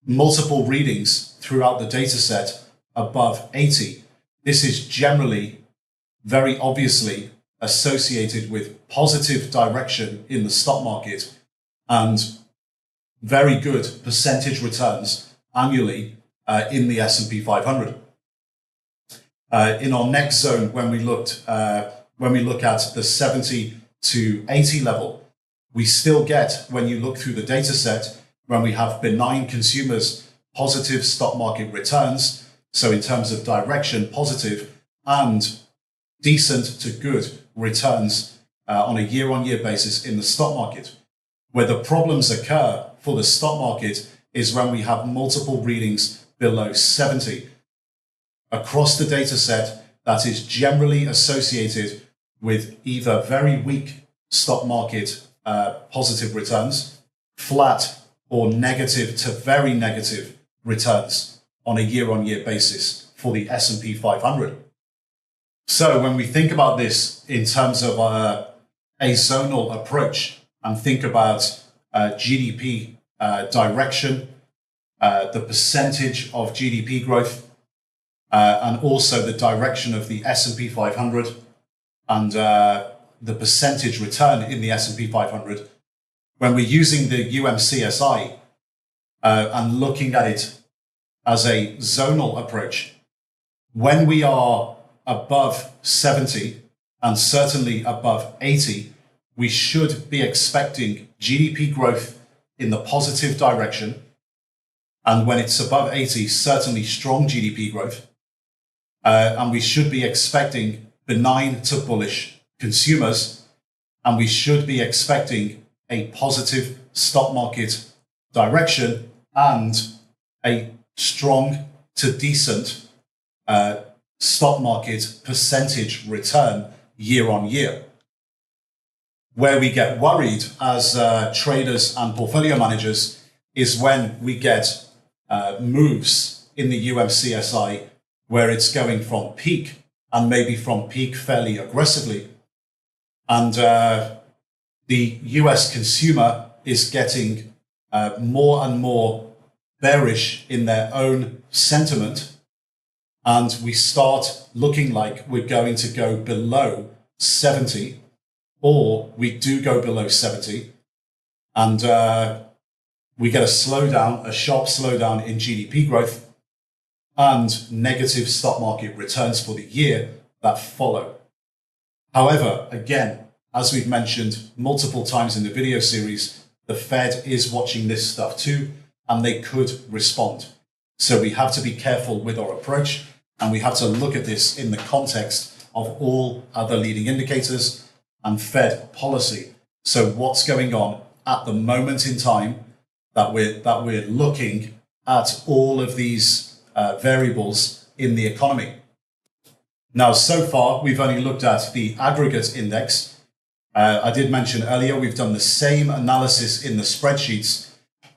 multiple readings throughout the data set above 80, this is generally very obviously associated with positive direction in the stock market and very good percentage returns annually in the S&P 500. In our next zone, when we look at the 70 to 80 level, we still get, when you look through the data set, when we have benign consumers, positive stock market returns. So in terms of direction, positive, and decent to good returns on a year-on-year basis in the stock market. Where the problems occur for the stock market is when we have multiple readings below 70. Across the data set, that is generally associated with either very weak stock market positive returns, flat or negative to very negative returns on a year-on-year basis for the S&P 500. So when we think about this in terms of a zonal approach and think about GDP direction, the percentage of GDP growth, and also the direction of the S&P 500 and the percentage return in the S&P 500, when we're using the UMCSI and looking at it as a zonal approach, when we are above 70 and certainly above 80, we should be expecting GDP growth in the positive direction. And when it's above 80, certainly strong GDP growth. And we should be expecting benign to bullish consumers. And we should be expecting a positive stock market direction and a strong to decent stock market percentage return year on year. Where we get worried as traders and portfolio managers is when we get moves in the UMCSI where it's going from peak and maybe from peak fairly aggressively. And the US consumer is getting more and more bearish in their own sentiment. And we start looking like we're going to go below 70, or we do go below 70. And we get a slowdown, a sharp slowdown in GDP growth and negative stock market returns for the year that follow. However, again, as we've mentioned multiple times in the video series, the Fed is watching this stuff too, and they could respond. So we have to be careful with our approach, and we have to look at this in the context of all other leading indicators and Fed policy. So what's going on at the moment in time that we're looking at all of these variables in the economy. Now, so far, we've only looked at the aggregate index. I did mention earlier, we've done the same analysis in the spreadsheets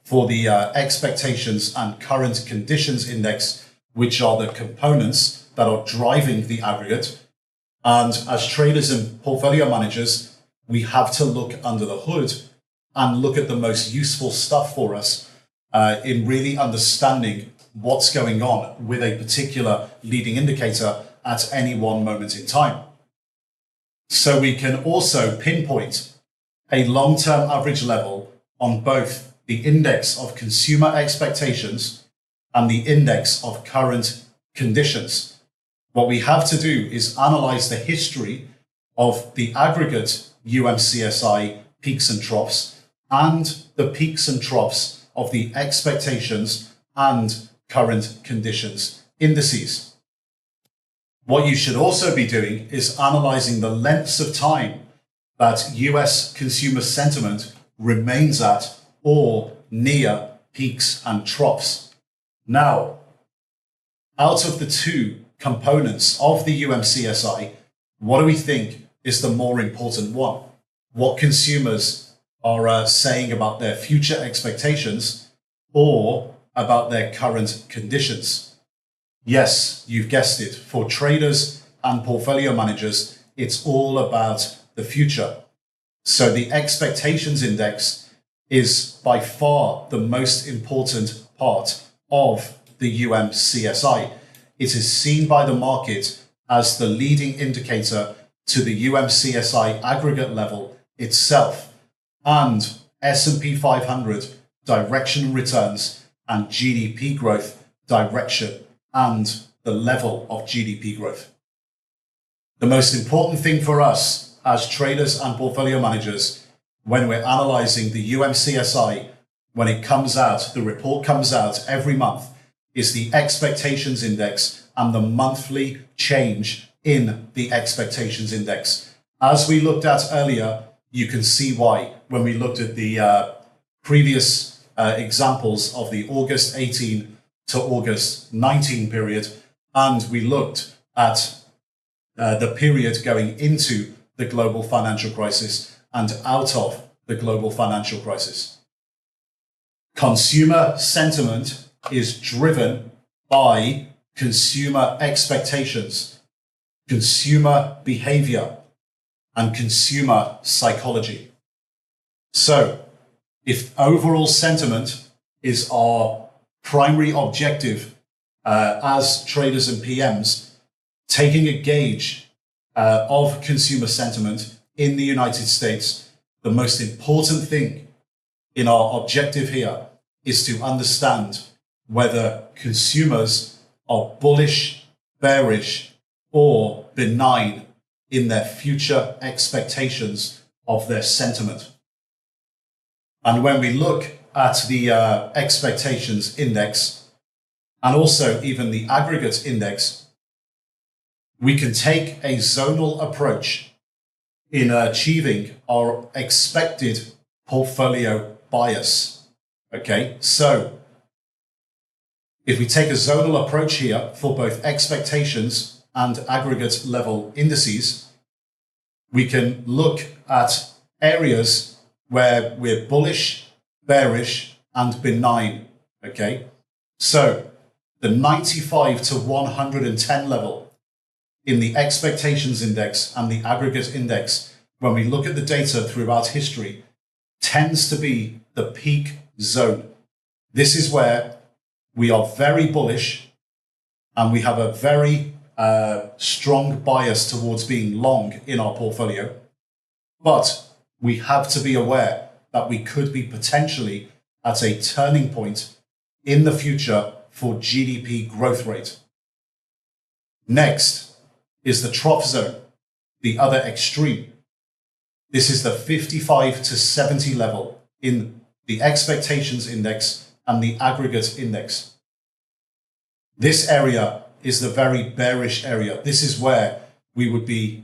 for the expectations and current conditions index, which are the components that are driving the aggregate. And as traders and portfolio managers, we have to look under the hood and look at the most useful stuff for us in really understanding what's going on with a particular leading indicator at any one moment in time. So we can also pinpoint a long-term average level on both the index of consumer expectations and the index of current conditions. What we have to do is analyze the history of the aggregate UMCSI peaks and troughs and the peaks and troughs of the expectations and current conditions indices. What you should also be doing is analyzing the lengths of time that US consumer sentiment remains at or near peaks and troughs. Now, out of the two components of the UMCSI, what do we think is the more important one? What consumers are saying about their future expectations or about their current conditions? Yes, you've guessed it. For traders and portfolio managers, it's all about the future. So the expectations index is by far the most important part of the UMCSI. It is seen by the market as the leading indicator to the UMCSI aggregate level itself and S&P 500 directional returns and GDP growth direction and the level of GDP growth. The most important thing for us as traders and portfolio managers when we're analyzing the UMCSI, when it comes out, the report comes out every month, is the expectations index and the monthly change in the expectations index. As we looked at earlier, you can see why when we looked at the previous examples of the August 18 to August 19 period, and we looked at the period going into the global financial crisis and out of the global financial crisis. Consumer sentiment is driven by consumer expectations, consumer behavior, and consumer psychology. So, if overall sentiment is our primary objective as traders and PMs, taking a gauge of consumer sentiment in the United States, the most important thing in our objective here is to understand whether consumers are bullish, bearish, or benign in their future expectations of their sentiment. And when we look at the expectations index and also even the aggregate index, we can take a zonal approach in achieving our expected portfolio bias. Okay, so if we take a zonal approach here for both expectations and aggregate level indices, we can look at areas where we're bullish, bearish, and benign. Okay, so the 95 to 110 level in the expectations index and the aggregate index, when we look at the data throughout history, tends to be the peak zone. This is where we are very bullish and we have a very strong bias towards being long in our portfolio. But we have to be aware that we could be potentially at a turning point in the future for GDP growth rate. Next is the trough zone, the other extreme. This is the 55 to 70 level in the expectations index and the aggregate index. This area is the very bearish area. This is where we would be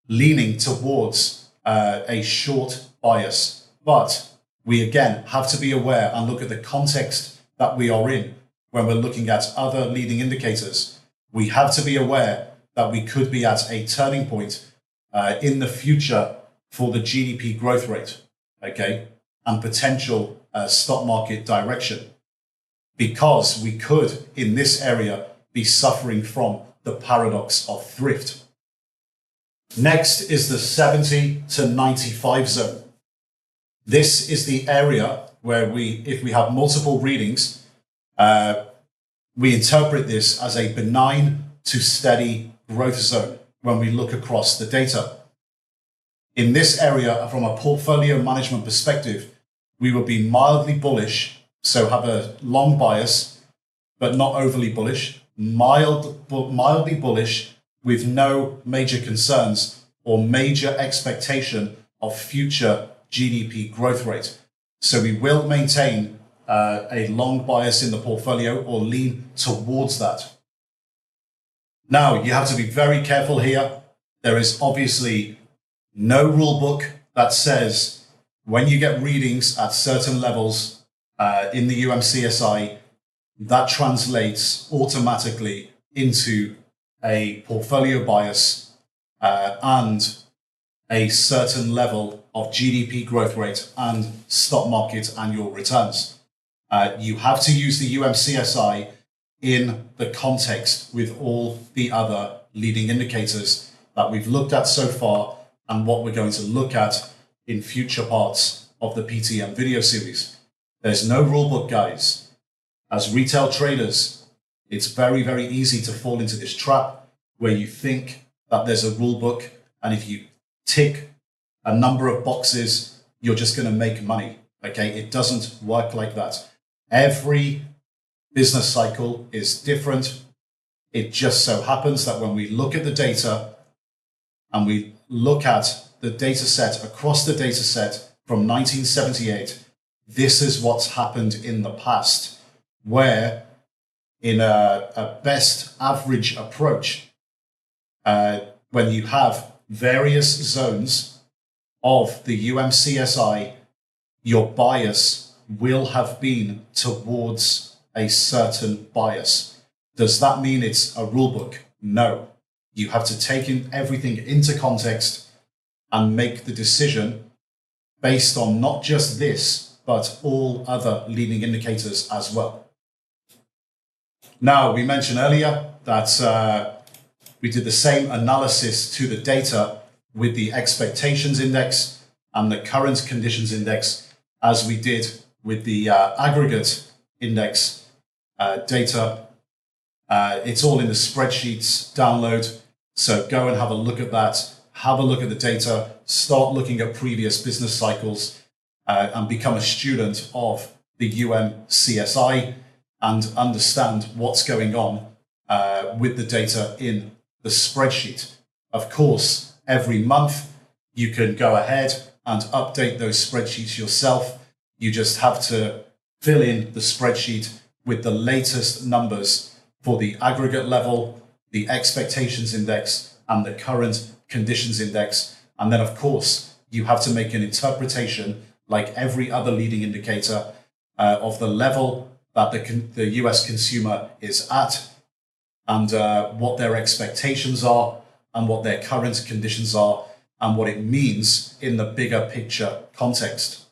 leaning towards a short bias. But we again have to be aware and look at the context that we are in when we're looking at other leading indicators. We have to be aware that we could be at a turning point in the future for the GDP growth rate, okay, and potential stock market direction, because we could, in this area, be suffering from the paradox of thrift. Next is the 70 to 95 zone. This is the area where if we have multiple readings, we interpret this as a benign to steady growth zone when we look across the data. In this area, from a portfolio management perspective, we will be mildly bullish, so have a long bias, but not overly bullish, mildly bullish with no major concerns or major expectation of future GDP growth rate. So we will maintain a long bias in the portfolio or lean towards that. Now, you have to be very careful here. There is obviously no rule book that says when you get readings at certain levels in the UMCSI, that translates automatically into a portfolio bias and a certain level of GDP growth rate and stock market annual returns. You have to use the UMCSI in the context with all the other leading indicators that we've looked at so far and what we're going to look at in future parts of the PTM video series. There's no rule book, guys. As retail traders, it's very, very easy to fall into this trap where you think that there's a rule book, and if you tick a number of boxes, you're just going to make money. Okay, it doesn't work like that. Every business cycle is different. It just so happens that when we look at the data and we look at the data set across the data set from 1978, this is what's happened in the past, where in a best average approach, when you have various zones of the UMCSI, your bias will have been towards a certain bias. Does that mean it's a rule book? No. You have to take everything into context and make the decision based on not just this, but all other leading indicators as well. Now, we mentioned earlier that we did the same analysis to the data with the expectations index and the current conditions index as we did with the aggregate index data. It's all in the spreadsheets download. So go and have a look at that. Have a look at the data. Start looking at previous business cycles and become a student of the UMCSI and understand what's going on with the data in the spreadsheet. Of course, every month. You can go ahead and update those spreadsheets yourself. You just have to fill in the spreadsheet with the latest numbers for the aggregate level, the expectations index, and the current conditions index. And then, of course, you have to make an interpretation, like every other leading indicator, of the level that the US consumer is at, and what their expectations are, and what their current conditions are, and what it means in the bigger picture context.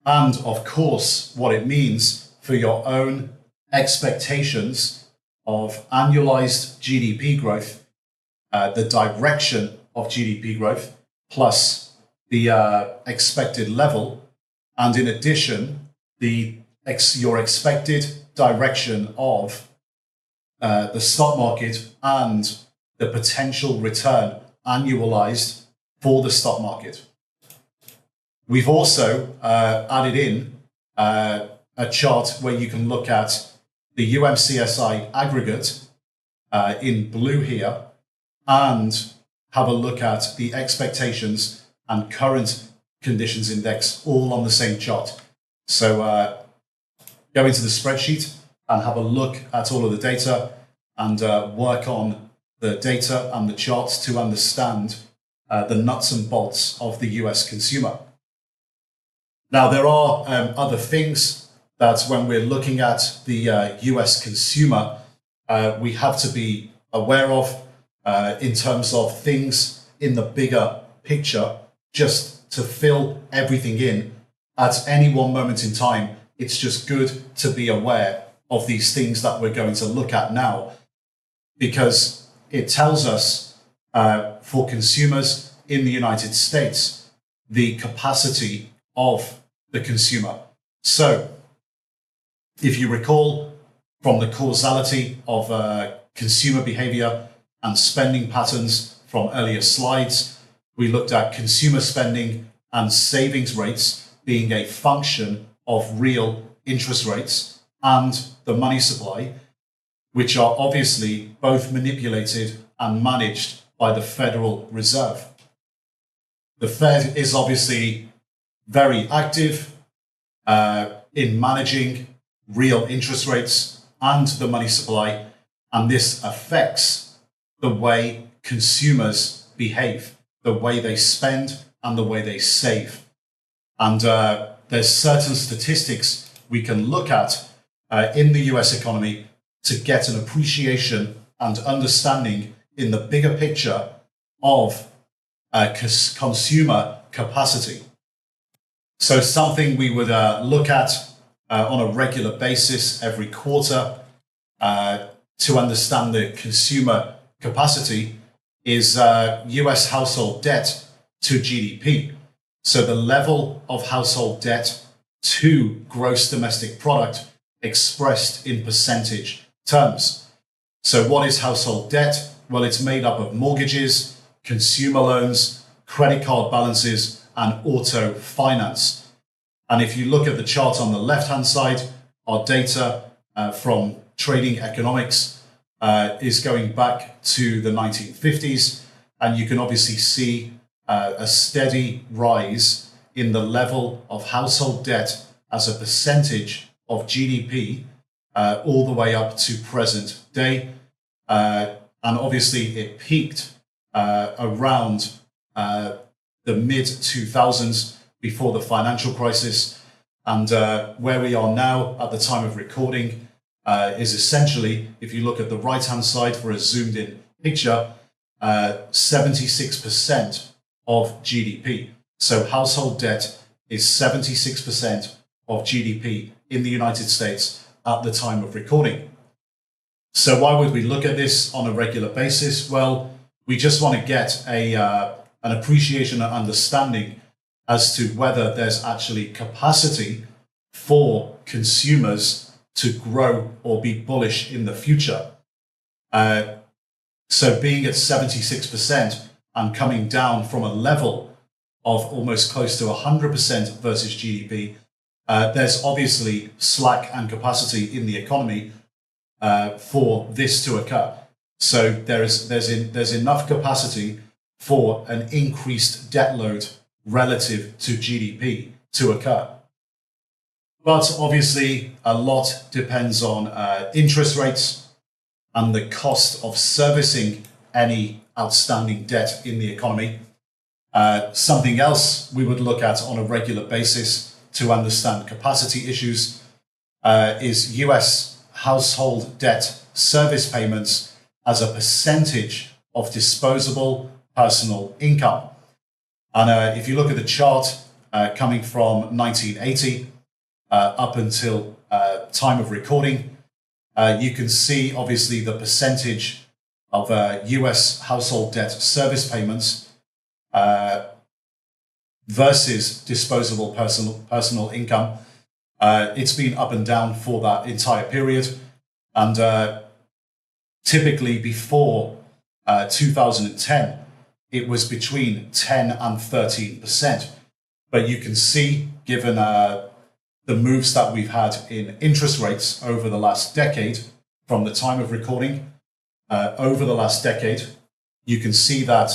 And of course, what it means for your own expectations of annualized GDP growth, the direction of GDP growth, plus the expected level, and in addition, your expected direction of the stock market and the potential return annualized for the stock market. We've also added in a chart where you can look at the UMCSI aggregate in blue here and have a look at the expectations and current conditions index all on the same chart. So go into the spreadsheet and have a look at all of the data and work on the data and the charts to understand the nuts and bolts of the US consumer. Now, there are other things that when we're looking at the US consumer, we have to be aware of in terms of things in the bigger picture, just to fill everything in at any one moment in time. It's just good to be aware of these things that we're going to look at now, because it tells us for consumers in the United States, the capacity of the consumer. So if you recall from the causality of consumer behavior and spending patterns from earlier slides, we looked at consumer spending and savings rates being a function of real interest rates and the money supply, which are obviously both manipulated and managed by the Federal Reserve. The Fed is obviously very active in managing real interest rates and the money supply, and this affects the way consumers behave, the way they spend and the way they save. And there's certain statistics we can look at in the US economy to get an appreciation and understanding in the bigger picture of consumer capacity. So something we would look at on a regular basis every quarter to understand the consumer capacity is US household debt to GDP. So the level of household debt to gross domestic product expressed in percentage terms. So what is household debt? Well, it's made up of mortgages, consumer loans, credit card balances, and auto finance. And if you look at the chart on the left-hand side, our data from Trading Economics is going back to the 1950s. And you can obviously see a steady rise in the level of household debt as a percentage of GDP all the way up to present day. And obviously it peaked around the mid-2000s before the financial crisis. And where we are now at the time of recording is essentially, if you look at the right-hand side for a zoomed-in picture, 76% of GDP. So household debt is 76% of GDP in the United States at the time of recording. So why would we look at this on a regular basis? Well, we just want to get an appreciation and understanding as to whether there's actually capacity for consumers to grow or be bullish in the future. So being at 76% and coming down from a level of almost close to 100% versus GDP, there's obviously slack and capacity in the economy for this to occur. So there's enough capacity for an increased debt load relative to GDP to occur. But obviously, a lot depends on interest rates and the cost of servicing any outstanding debt in the economy. Something else we would look at on a regular basis to understand capacity issues is US household debt service payments as a percentage of disposable personal income. And if you look at the chart coming from 1980 up until time of recording, you can see obviously the percentage of US household debt service payments versus disposable personal income. It's been up and down for that entire period. And typically before 2010, it was between 10 and 13%. But you can see, given the moves that we've had in interest rates over the last decade, from the time of recording, over the last decade, you can see that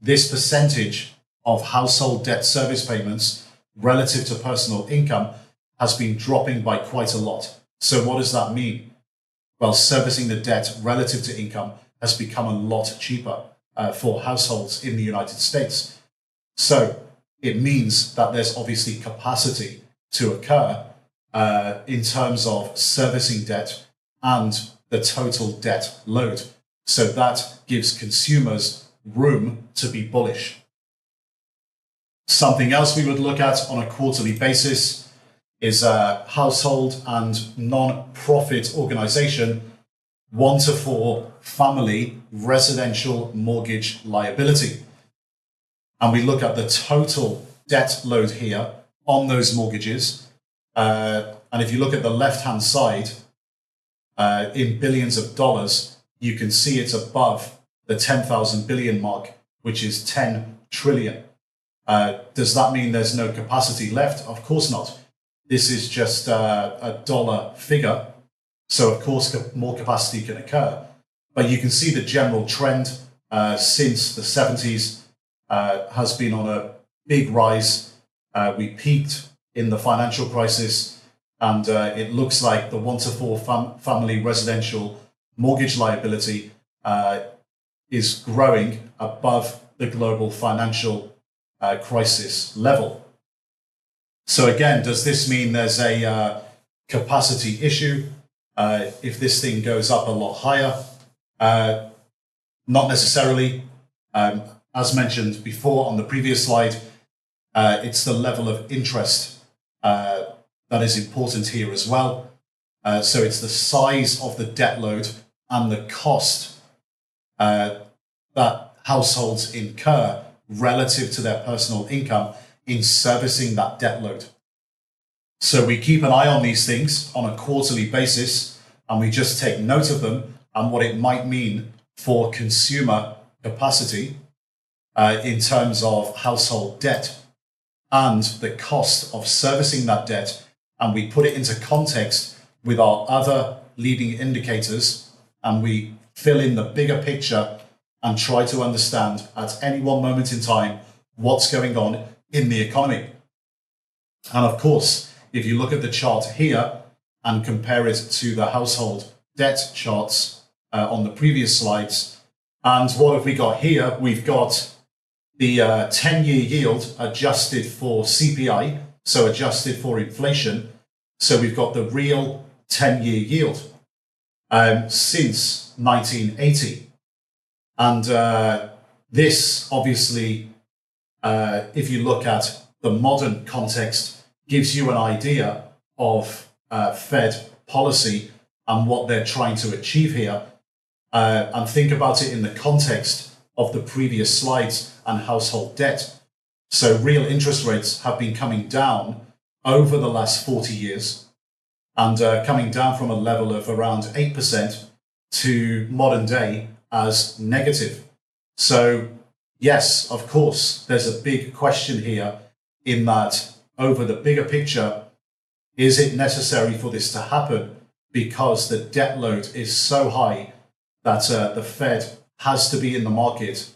this percentage of household debt service payments relative to personal income has been dropping by quite a lot. So what does that mean? Well, servicing the debt relative to income has become a lot cheaper for households in the United States. So it means that there's obviously capacity to occur in terms of servicing debt and the total debt load. So that gives consumers room to be bullish. Something else we would look at on a quarterly basis is household and non-profit organization 1 to 4 family residential mortgage liability. And we look at the total debt load here on those mortgages. And if you look at the left-hand side, in billions of dollars, you can see it's above the 10,000 billion mark, which is 10 trillion. Does that mean there's no capacity left? Of course not. This is just a dollar figure. So of course, more capacity can occur. But you can see the general trend since the 70s has been on a big rise. We peaked in the financial crisis, and it looks like the 1 to 4 family residential mortgage liability is growing above the global financial crisis level. So again, does this mean there's a capacity issue if this thing goes up a lot higher? Not necessarily. As mentioned before on the previous slide, it's the level of interest that is important here as well. So it's the size of the debt load and the cost that households incur relative to their personal income in servicing that debt load. So we keep an eye on these things on a quarterly basis, and we just take note of them and what it might mean for consumer capacity in terms of household debt and the cost of servicing that debt. And we put it into context with our other leading indicators, and we fill in the bigger picture and try to understand at any one moment in time what's going on in the economy. And of course, if you look at the chart here and compare it to the household debt charts on the previous slides, and what have we got here? We've got the 10-year yield adjusted for CPI, so adjusted for inflation. So we've got the real 10-year yield since 1980. And this, obviously, if you look at the modern context, gives you an idea of Fed policy and what they're trying to achieve here. And think about it in the context of the previous slides and household debt. So real interest rates have been coming down over the last 40 years and coming down from a level of around 8% to modern day as negative. So yes, of course, there's a big question here in that over the bigger picture, is it necessary for this to happen? Because the debt load is so high that the Fed has to be in the market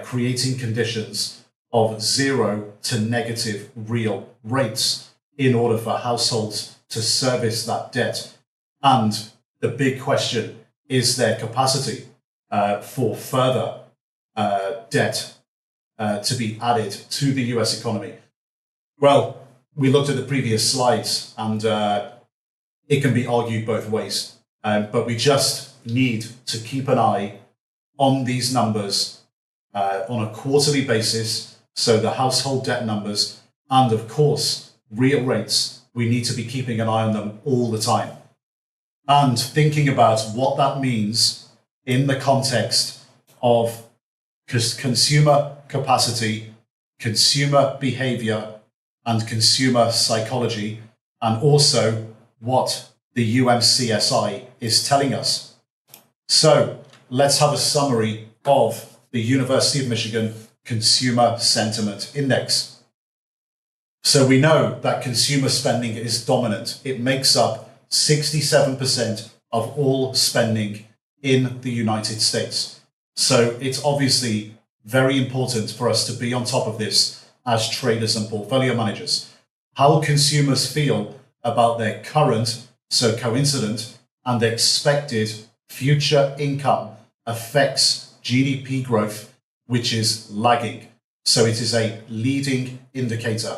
creating conditions of zero to negative real rates in order for households to service that debt. And the big question is their capacity for further debt to be added to the US economy. Well, we looked at the previous slides, and it can be argued both ways. But we just need to keep an eye on these numbers on a quarterly basis. So the household debt numbers, and of course, real rates, we need to be keeping an eye on them all the time. And thinking about what that means in the context of consumer capacity, consumer behavior, and consumer psychology, and also what the UMCSI is telling us. So let's have a summary of the University of Michigan Consumer Sentiment Index. So we know that consumer spending is dominant. It makes up 67% of all spending in the United States. So it's obviously very important for us to be on top of this as traders and portfolio managers. How consumers feel about their current, so coincident, and expected future income affects GDP growth, which is lagging. So it is a leading indicator.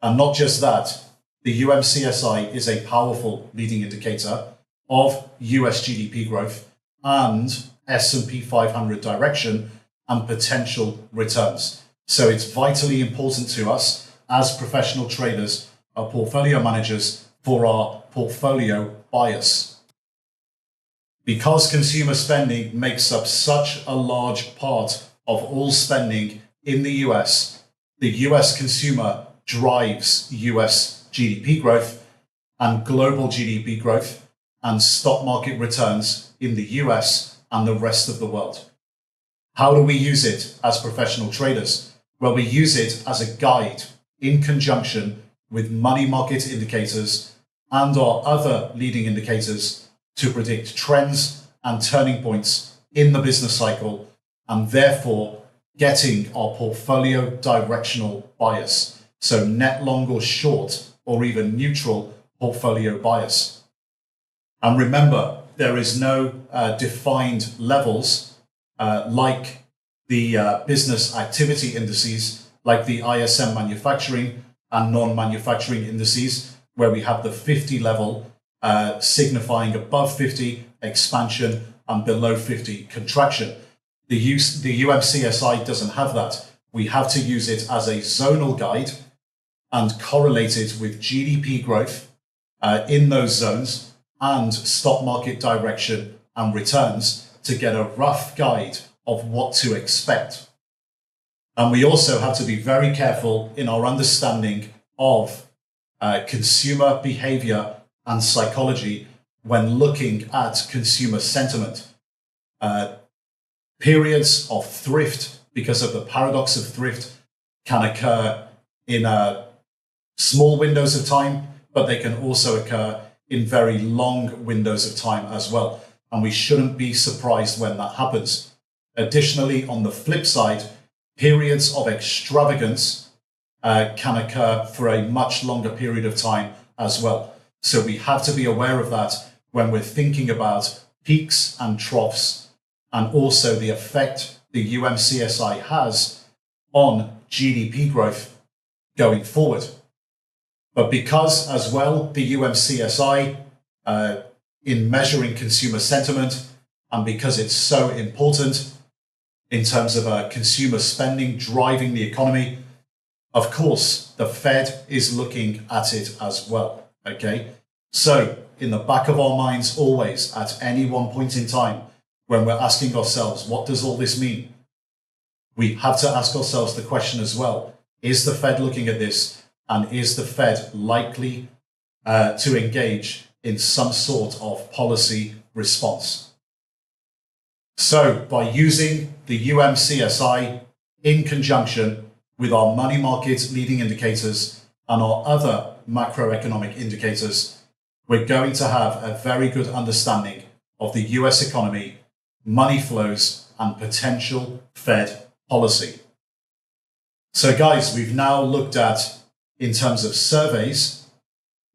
And not just that, the UMCSI is a powerful leading indicator of US GDP growth and S&P 500 direction and potential returns. So it's vitally important to us as professional traders, our portfolio managers, for our portfolio bias. Because consumer spending makes up such a large part of all spending in the US consumer drives US GDP growth and global GDP growth and stock market returns in the US and the rest of the world. How do we use it as professional traders? Well, we use it as a guide in conjunction with money market indicators and our other leading indicators to predict trends and turning points in the business cycle, and therefore getting our portfolio directional bias. So net long or short or even neutral portfolio bias. And remember, there is no defined levels like the business activity indices, like the ISM manufacturing and non-manufacturing indices, where we have the 50 level signifying above 50 expansion and below 50 contraction. The UMCSI doesn't have that. We have to use it as a zonal guide and correlate it with GDP growth in those zones and stock market direction and returns to get a rough guide of what to expect. And we also have to be very careful in our understanding of consumer behavior and psychology when looking at consumer sentiment. Periods of thrift, because of the paradox of thrift, can occur in small windows of time, but they can also occur in very long windows of time as well. And we shouldn't be surprised when that happens. Additionally, on the flip side, periods of extravagance can occur for a much longer period of time as well. So we have to be aware of that when we're thinking about peaks and troughs, and also the effect the UMCSI has on GDP growth going forward. But because as well, the UMCSI in measuring consumer sentiment, and because it's so important in terms of consumer spending driving the economy, of course, the Fed is looking at it as well, okay? So in the back of our minds always, at any one point in time, when we're asking ourselves, what does all this mean? We have to ask ourselves the question as well, is the Fed looking at this, and is the Fed likely to engage in some sort of policy response? So by using the UMCSI in conjunction with our money market leading indicators and our other macroeconomic indicators, we're going to have a very good understanding of the US economy, money flows, and potential Fed policy. So guys, we've now looked at, in terms of surveys,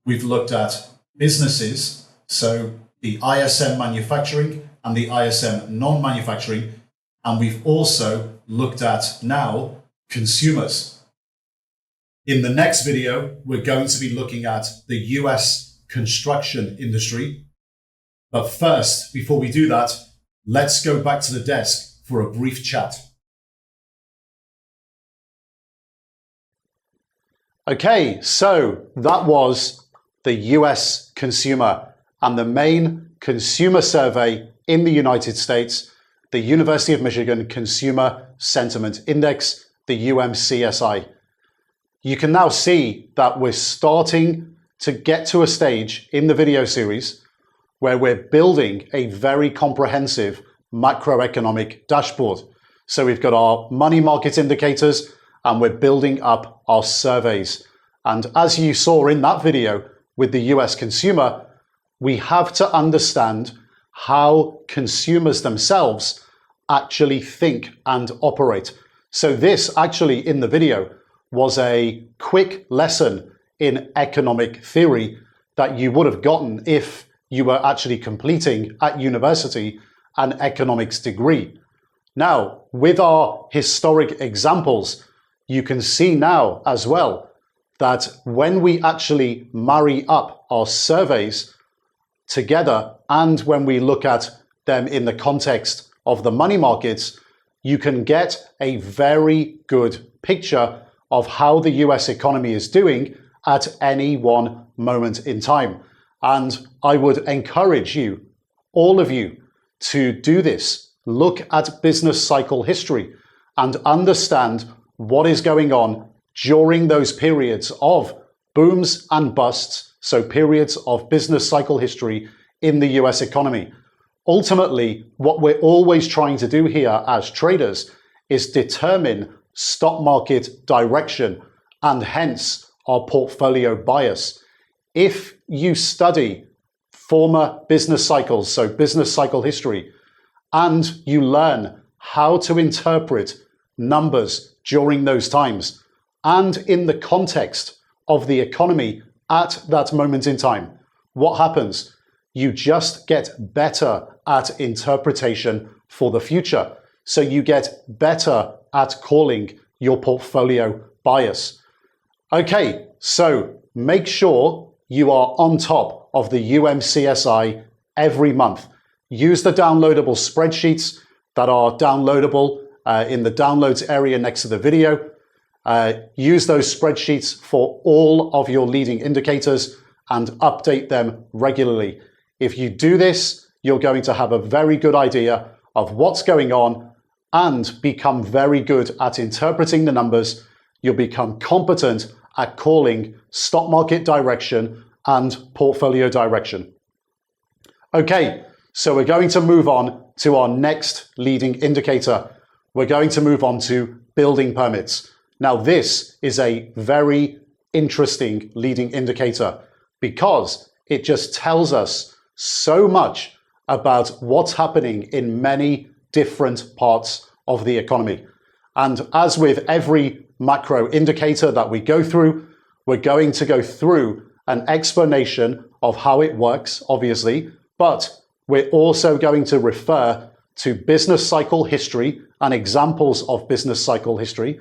we've looked at businesses, so the ISM manufacturing and the ISM non-manufacturing, and we've also looked at now consumers. In the next video, we're going to be looking at the US construction industry. But first, before we do that, let's go back to the desk for a brief chat. Okay, so that was the US consumer and the main consumer survey in the United States, the University of Michigan Consumer Sentiment Index, the UMCSI. You can now see that we're starting to get to a stage in the video series where we're building a very comprehensive macroeconomic dashboard. So we've got our money market indicators and we're building up our surveys. And as you saw in that video with the US consumer, we have to understand how consumers themselves actually think and operate. So this actually in the video was a quick lesson in economic theory that you would have gotten if you were actually completing at university an economics degree. Now, with our historic examples, you can see now as well that when we actually marry up our surveys together and when we look at them in the context of the money markets, you can get a very good picture of how the US economy is doing at any one moment in time. And I would encourage you, all of you, to do this. Look at business cycle history and understand what is going on during those periods of booms and busts, so periods of business cycle history in the US economy. Ultimately, what we're always trying to do here as traders is determine stock market direction and hence our portfolio bias. If you study former business cycles, so business cycle history, and you learn how to interpret numbers during those times and in the context of the economy at that moment in time, what happens? You just get better at interpretation for the future. So you get better at calling your portfolio bias. Okay, so make sure you are on top of the UMCSI every month. Use the downloadable spreadsheets that are downloadable in the downloads area next to the video. Use those spreadsheets for all of your leading indicators and update them regularly. If you do this, you're going to have a very good idea of what's going on and become very good at interpreting the numbers. You'll become competent at calling stock market direction and portfolio direction. Okay, so we're going to move on to our next leading indicator. We're going to move on to building permits. Now, this is a very interesting leading indicator because it just tells us so much about what's happening in many different parts of the economy. And as with every macro indicator that we go through, we're going to go through an explanation of how it works, obviously, but we're also going to refer to business cycle history and examples of business cycle history.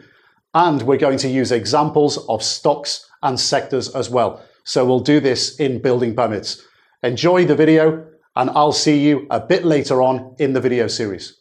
And we're going to use examples of stocks and sectors as well. So we'll do this in building permits. Enjoy the video, and I'll see you a bit later on in the video series.